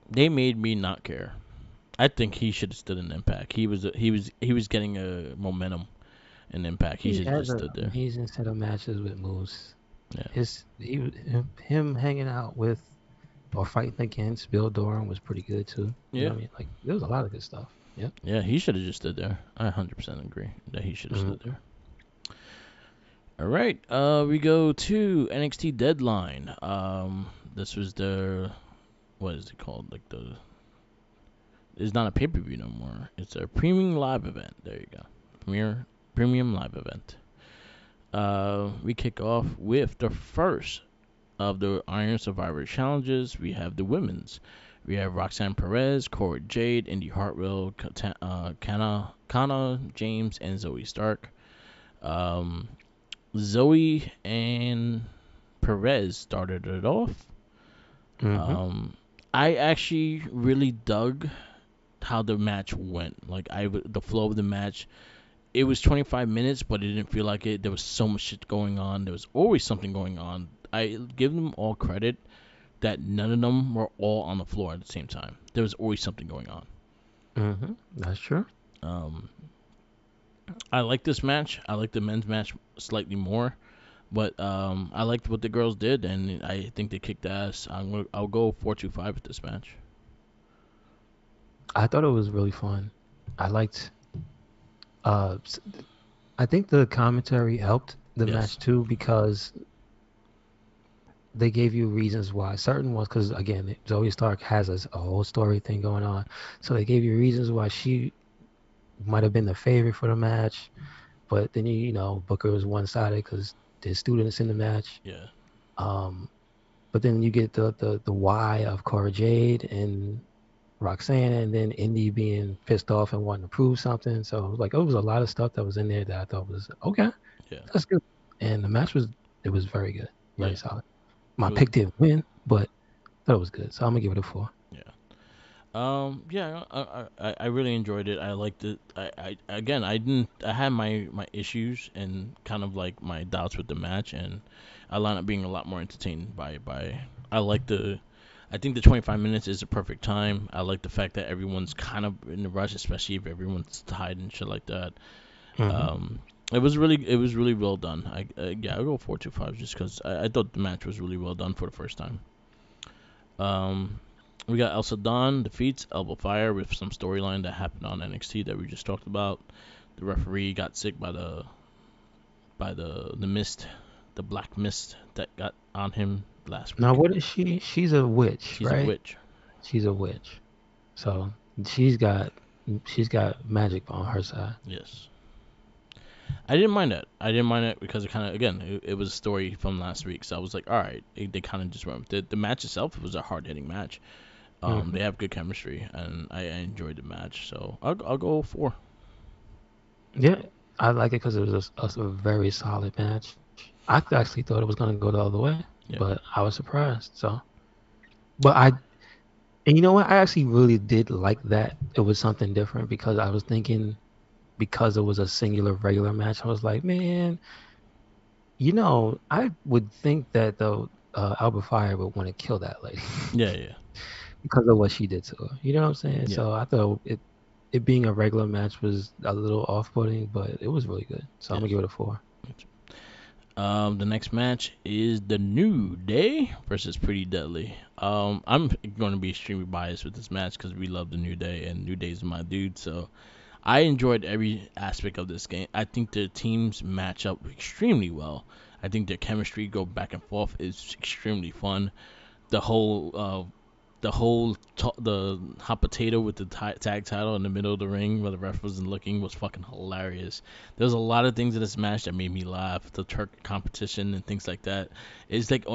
They made me not care. I think he should have stood in Impact. He was getting a momentum in Impact. He should have has just an stood there. amazing set of matches with Moose. Yeah. Him hanging out with or fighting against Bill Doran was pretty good too. You know Yeah. what I mean? Like there was a lot of good stuff. Yep. Yeah, he should have just stood there. I 100% agree that he should have stood there. All right, we go to NXT Deadline. This was the what is it called? Like it's not a pay per view no more. It's a premium live event. There you go, premium live event. We kick off with the first of the Iron Survivor challenges. We have the women's. We have Roxanne Perez, Cora Jade, Indy Hartwell, Kana James, and Zoe Stark. Zoe and Perez started it off. Mm-hmm. I actually really dug how the match went. Like the flow of the match. It was 25 minutes, but it didn't feel like it. There was so much shit going on. There was always something going on. I give them all credit that none of them were all on the floor at the same time. There was always something going on. Mm-hmm. That's true. I like this match. I like the men's match slightly more, but I liked what the girls did, and I think they kicked ass. I'll go 4-2-5 with this match. I thought it was really fun. I liked. I think the commentary helped the Yes. match too because they gave you reasons why certain ones. Because again, Zoe Stark has a whole story thing going on, so they gave you reasons why she might have been the favorite for the match, but then Booker was one sided because there's students in the match. Yeah. But then you get the why of Cora Jade and Roxanne, and then Indy being pissed off and wanting to prove something. So like it was a lot of stuff that was in there that I thought was okay. Yeah. That's good. And the match was very good, very Yeah. solid. My It pick didn't win, but I thought it was good, so I'm gonna give it a 4. Yeah. Yeah, I really enjoyed it. I liked it. I again, I didn't. I had my issues and kind of like my doubts with the match, and I wound up being a lot more entertained by. I like the. I think the 25 minutes is the perfect time. I like the fact that everyone's kind of in a rush, especially if everyone's tied and shit like that. Hmm. Um, it was really well done. Yeah, I'll go 4.25 just because I thought the match was really well done for the first time. Um, we got Elsa Dawn defeats Elbow Fire with some storyline that happened on NXT that we just talked about. The referee got sick by the mist, the black mist that got on him last Now, week. what is she? She's a witch, She's a right? witch. She's a witch. So she's got she's got magic on her side. Yes. I didn't mind that. I didn't mind it because it kind of, again, it was a story from last week. So I was like, all right, they kind of just went with it. The match itself was a hard hitting match. Hmm. They have good chemistry, and I enjoyed the match. So I'll go 4. Yeah, I like it because it was a very solid match. I actually thought it was going to go the other way, Yeah. but I was surprised. So, but and you know what? I actually really did like that. It was something different because I was thinking because it was a singular regular match. I was like, man, I would think that the Albert Fire would want to kill that lady Yeah, yeah, because of what she did to her. You know what I'm saying? yeah. So I thought it being a regular match was a little off-putting, but it was really good. So I'm gonna Yes. give it a 4. The next match is the New Day versus Pretty Deadly. I'm going to be extremely biased with this match because we love the New Day and New Day is my dude. So I enjoyed every aspect of this game. I think the teams match up extremely well. I think their chemistry go back and forth is extremely fun. The whole the hot potato with the tag title in the middle of the ring where the ref wasn't looking was fucking hilarious. There's a lot of things in this match that made me laugh. The Turk competition and things like that. It's like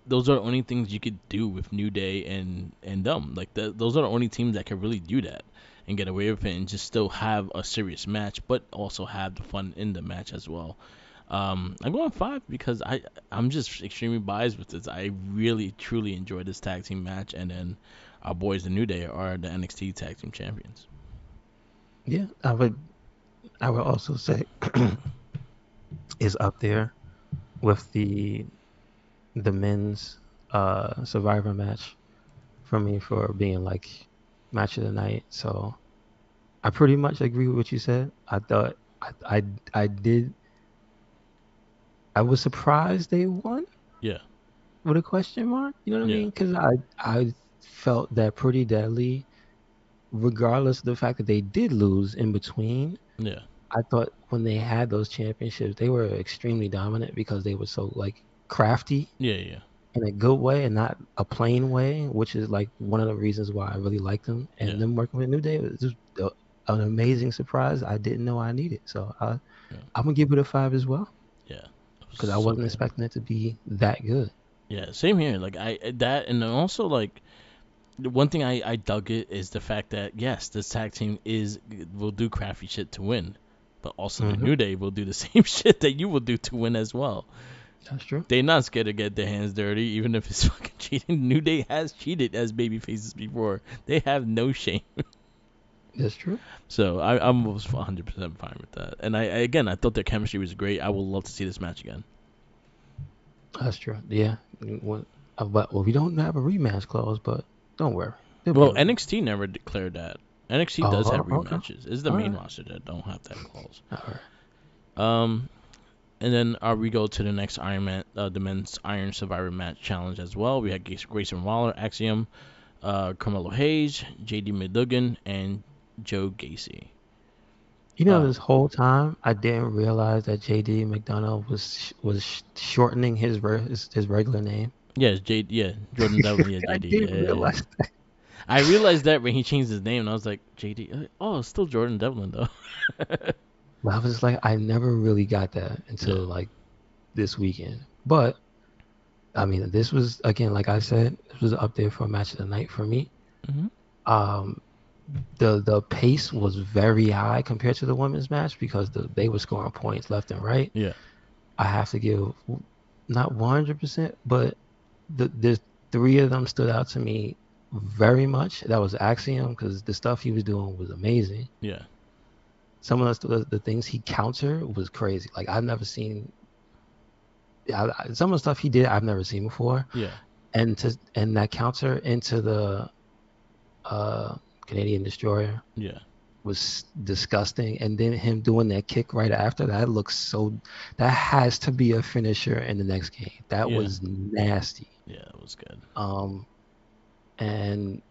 those are the only things you could do with New Day and them. Like those are the only teams that can really do that and get away with it and just still have a serious match, but also have the fun in the match as well. I'm going 5 because I'm just extremely biased with this. I really truly enjoyed this tag team match, and then our boys, the New Day, are the NXT tag team champions. Yeah, I would also say is up there with the men's Survivor match for me for being like match of the night. So I pretty much agree with what you said. I thought I did I was surprised they won Yeah, with a question mark. You know what I yeah, mean? Because I felt that Pretty Deadly, regardless of the fact that they did lose in between, yeah, I thought when they had those championships, they were extremely dominant because they were so like crafty yeah, yeah, in a good way and not a plain way, which is like one of the reasons why I really liked them. And yeah, them working with New Day was just an amazing surprise I didn't know I needed. So yeah, I'm gonna give it a 5 as well yeah. It was because I so wasn't good. expecting it to be that good. Yeah, same here. Like that, and then also like the one thing I dug it is the fact that yes, this tag team will do crafty shit to win, but also the Hmm. New Day will do the same shit that you will do to win as well. That's true. They're not scared to get their hands dirty, even if it's fucking cheating. New Day has cheated as baby faces before. They have no shame. That's true. So I'm almost 100% fine with that. And again, I thought their chemistry was great. I would love to see this match again. That's true. Yeah. Well, we don't have a rematch clause, but don't worry. There'll be Well, a rematch. NXT never declared that. NXT does have Oh, okay. rematches. It's the All main right. roster that don't have that clause. All right. Um, and then we go to the next Iron Man, the men's Iron Survivor match challenge as well. We had Grayson Waller, Axiom, Carmelo Hayes, J.D. McDougan, and Joe Gacy. Uh, This whole time I didn't realize that JD McDonough was shortening his regular name. yes, yeah, Jordan Devlin, yeah, I J.D. didn't Yeah. realize that. I realized that when he changed his name, and I was like, J.D. Oh, it's still Jordan Devlin though. But I was like, I never really got that until Yeah. like this weekend. But I mean, this was again, like I said, this was up there for match of the night for me. Hmm. Um, the pace was very high compared to the women's match because they were scoring points left and right. Yeah. I have to give not 100%, but there's three of them stood out to me very much. That was Axiom because the stuff he was doing was amazing. Yeah. Some of the things he countered was crazy. Like I've never seen. Some of the stuff he did I've never seen before, Yeah. and that counter into the uh, Canadian Destroyer Yeah. was disgusting. And then him doing that kick right after that looks so. That has to be a finisher in the next game. That Yeah. was nasty. Yeah. That was good. Um, and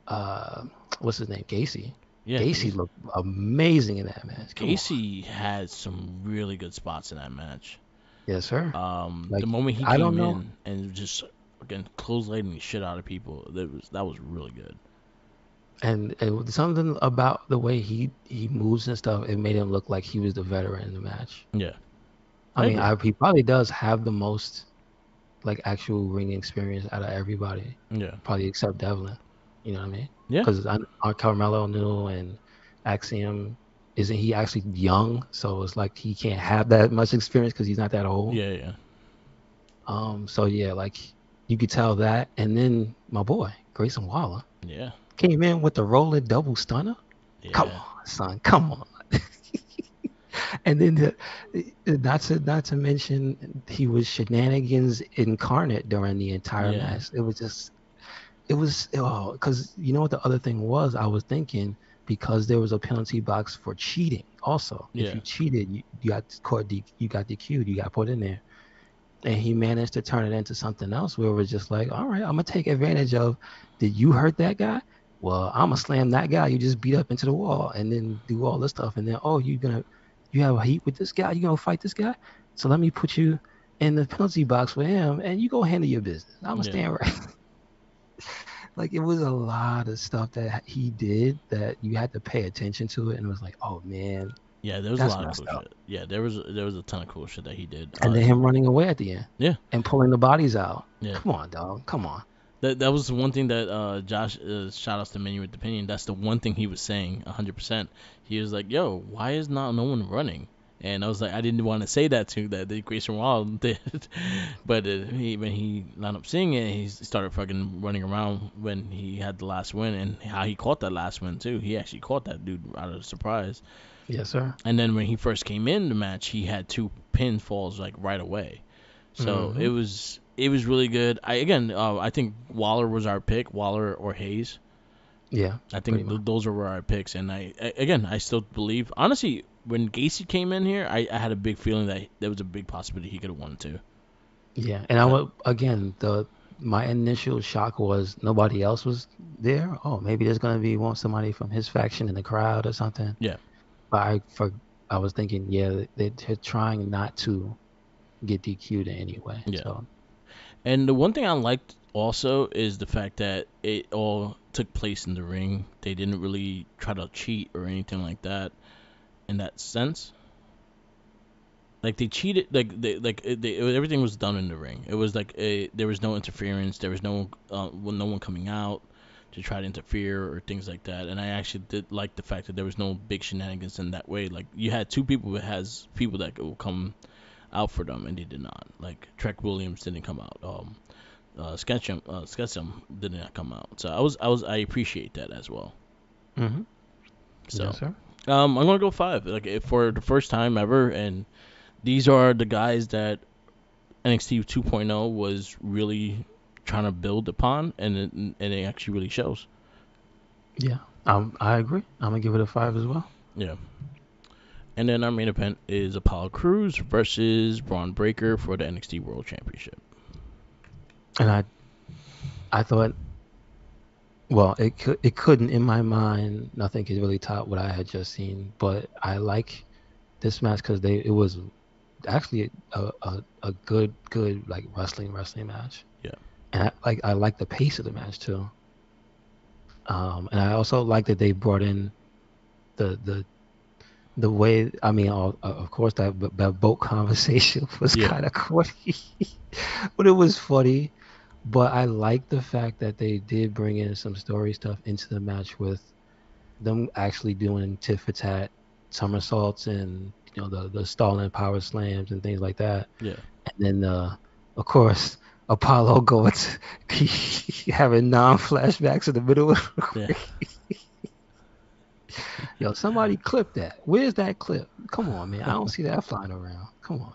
uh, what's his name? Gacy. Yeah. Gacy looked amazing in that match. Come on. Gacy had some really good spots in that match. Yes, sir. The Like moment he I don't came know. in and just again clotheslining the shit out of people, that was really good. And it was something about the way he moves and stuff. It made him look like he was the veteran in the match. Yeah, I I mean, agree. he probably does have the most like actual ring experience out of everybody, Yeah, probably except Devlin. You know what I mean? yeah, Because Carmelo knew and Axiom isn't he actually young? So it's like he can't have that much experience because he's not that old. yeah, yeah, So yeah, like you could tell that. And then my boy Grayson Waller yeah, came in with the rolling double stunner. Come yeah, on, son. Come on. And then not to mention he was shenanigans incarnate during the entire yeah, match. It was because you know what the other thing was. I was thinking because there was a penalty box for cheating. Also, if yeah, you cheated, you got caught. You got DQ'd. You got put in there. And he managed to turn it into something else where it was just like, all right, I'm gonna take advantage of. Did you hurt that guy? Well, I'm gonna slam that guy you just beat up into the wall, and then do all this stuff, and then you have a heat with this guy, you gonna fight this guy, so let me put you in the penalty box with him, and you go handle your business. I'm gonna yeah, stand right. Like it was a lot of stuff that he did that you had to pay attention to it, and it was like, oh man, yeah. There was a that's lot of cool messed up. shit. Yeah, there was a ton of cool shit that he did. And then him running away at the end Yeah, and pulling the bodies out. yeah. Come on, dog. Come on. That was one thing that Josh shout outs to Menu with Opinion. That's the one thing he was saying 100%. He was like, "Yo, why is not no one running?" And I was like, I didn't want to say that to that the Grayson Waller did, but when he lined up seeing it, he started fucking running around when he had the last win and how he caught that last win too. He actually caught that dude out of surprise. Yes, sir. And then when he first came in the match, he had two pinfalls like right away. So it Hmm. was it was really good. I think Waller was our pick, Waller or Hayes. Yeah, I pretty think much. those were our picks, and I still believe. Honestly, when Gacy came in here, I had a big feeling that there was a big possibility he could have won too. Yeah, and I would again the my initial shock was nobody else was there. Oh, maybe there's gonna be somebody from his faction in the crowd or something. Yeah, But I was thinking, yeah, they're trying not to get DQ'd anyway. yeah. So And the one thing I liked also is the fact that it all took place in the ring. They didn't really try to cheat or anything like that in that sense. Like they cheated, everything was done in the ring. It was like there was no interference. There was no one coming out to try to interfere or things like that. And I actually did like the fact that there was no big shenanigans in that way. Like you had two people that has people that will come out for them, and they did not. Like Trek Williams didn't come out. Sketchum did not come out. So I appreciate that as well. hmm So yes, sir. I'm gonna go five. Like for the first time ever, and these are the guys that NXT 2.0 was really trying to build upon, and it actually really shows. Yeah, I agree. I'm gonna give it a 5 as well. Yeah. And then our main event is Apollo Crews versus Braun Breaker for the NXT World Championship. And I thought, well, it couldn't in my mind. Nothing could really top what I had just seen. But I like this match because it was actually a good like wrestling match, Yeah. and I like the pace of the match too. And I also like that they brought in the the the way. I mean, of course that boat conversation was Yeah. kind of corny, but it was funny. But I like the fact that they did bring in some story stuff into the match with them actually doing tit for tat somersaults and the stalling power slams and things like that. Yeah. And then of course Apollo going to having non-flashbacks in the middle of the Yeah. ring. Yo, somebody clip that. Where's that clip? Come on, man. I don't see that flying around. Come on.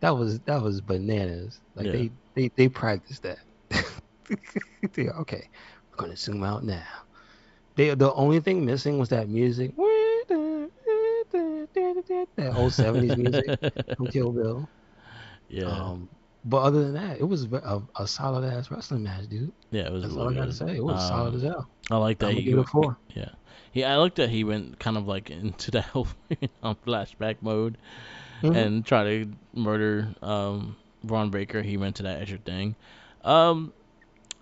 That was bananas. Like Yeah. they practiced that. Okay, we're gonna zoom out now. The only thing missing was that music. That old 70s music from Kill Bill. Yeah. Um, but other than that, it was a solid ass wrestling match, dude. Yeah, it was That's all really I gotta good. say. It was solid as hell. I like that I'm gonna give it a 4. yeah. I like that he went kind of like into that whole flashback mode Mm-hmm. and try to murder Braun Breaker. He went to that extra thing. Um,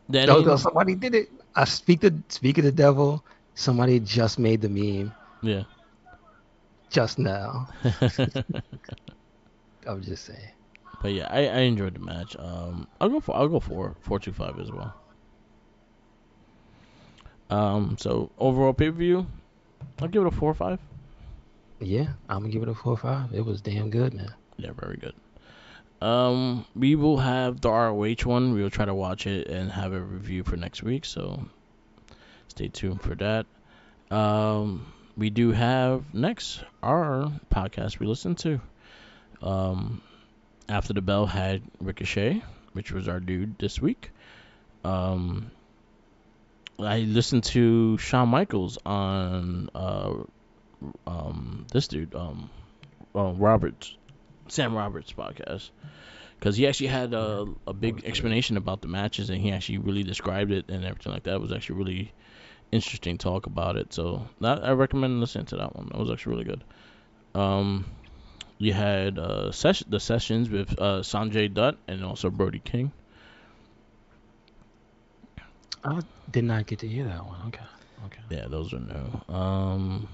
No, Danny, somebody did it. I speak of the devil. Somebody just made the meme yeah. just now. I'm just saying. But yeah, I enjoyed the match. I'll go for 425 as well. So overall pay per view, I'll give it a 4 or 5. Yeah, I'm gonna give it a 4 or 5. It was damn good, man. Yeah, very good. We will have the ROH one. We will try to watch it and have a review for next week. So stay tuned for that. We do have next our podcast we listen to. Um, After the Bell had Ricochet, which was our dude this week. Um, I listened to Shawn Michaels on this dude Roberts Sam Roberts podcast because he actually had a That big was good. explanation about the matches and he actually really described it and everything like that. It was actually really interesting talk about it. So that I recommend listening to that one. That was actually really good. Um, you had the sessions with Sanjay Dutt and also Brody King. I did not get to hear that one. Okay. Okay. Yeah, those are new.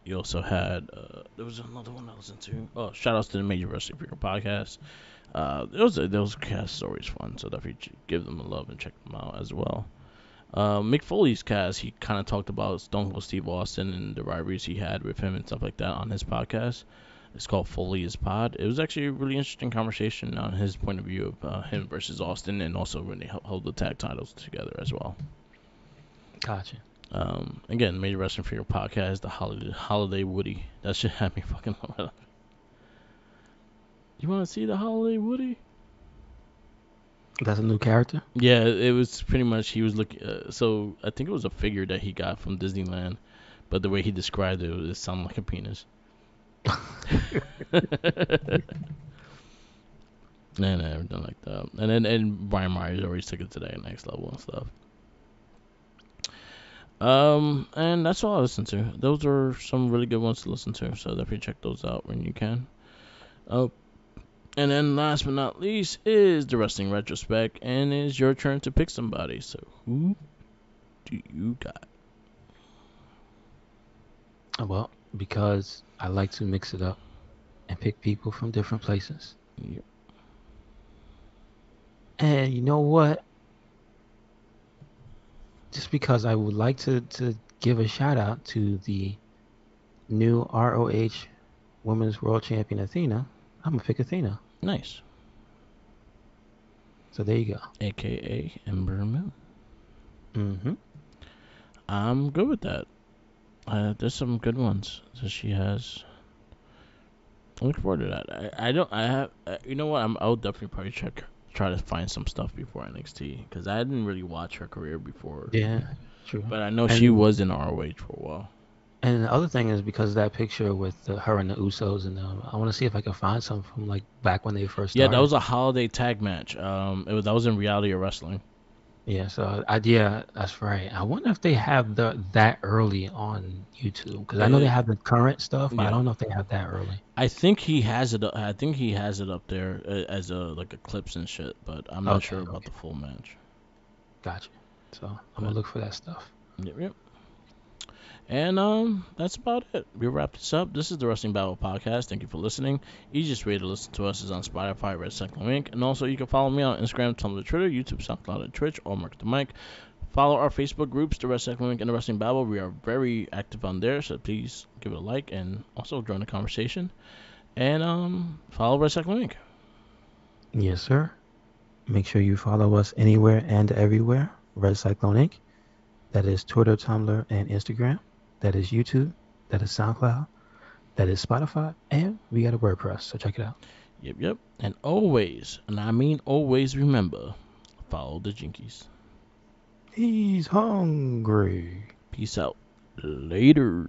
You also had there was another one I listened to. Oh, shout outs to the Major Wrestling Freak podcast. Those cast stories fun, so definitely give them a love and check them out as well. Mick Foley's cast, he kind of talked about Stone Cold Steve Austin and the rivalries he had with him and stuff like that on his podcast. It's called Foley's Pod. It was actually a really interesting conversation on his point of view of him versus Austin and also when they hold the tag titles together as well. Gotcha. Again, Major Wrestling for your podcast, the Holiday Woody. That should have me fucking. You want to see the Holiday Woody? That's a new character. Yeah, it was pretty much he was looking. So I think it was a figure that he got from Disneyland, but the way he described it, it sounded like a penis. And everything like that. And Brian Myers always took it to that next level and stuff. And that's all I listen to. Those are some really good ones to listen to, so definitely check those out when you can. Oh, and then last but not least is the wrestling retrospect, and it's your turn to pick somebody. So who do you got? Well, because I like to mix it up and pick people from different places. Yep. And you know what? Just because I would like to give a shout out to the new ROH Women's World Champion Athena, I'm gonna pick Athena. Nice. So there you go. AKA Ember Moon. Mm-hmm. I'm good with that. There's some good ones that she has. I look forward to that. I don't. I have. You know what? I'll definitely probably try to find some stuff before NXT because I didn't really watch her career before. Yeah, true. But I know she And was in ROH for a while. and the other thing is because of that picture with her and the Usos and them, I want to see if I can find some from like back when they first Yeah, that started. was a holiday tag match. That was in Reality of Wrestling. Yeah, so yeah, that's right. I wonder if they have that early on YouTube because I know they Uh, have the current stuff, but I yeah, don't know if they have that early. I think he has it. I think he has it up there as a like a clips and shit. But I'm not Okay, sure about okay, the full match. gotcha. So I'm gonna But look for that stuff. yep, yep. And that's about it. We wrap this up. This is the Wrestling Babble podcast. Thank you for listening. Easiest way to listen to us is on Spotify, Red Cyclone Inc. And also you can follow me on Instagram, Tumblr, Twitter, YouTube, SoundCloud, and Twitch, or Mark the Mic. Follow our Facebook groups, the Red Cyclone Inc. and the Wrestling Babble. We are very active on there, so please give it a like and also join the conversation. And follow Red Cyclone Inc. Yes, sir. Make sure you follow us anywhere and everywhere. Red Cyclone Inc. That is Twitter, Tumblr, and Instagram. That is YouTube. That is SoundCloud. That is Spotify. And we got a WordPress, so check it out. Yep. And always, and I mean always, remember, follow the Jinkies. He's hungry. Peace out. Later.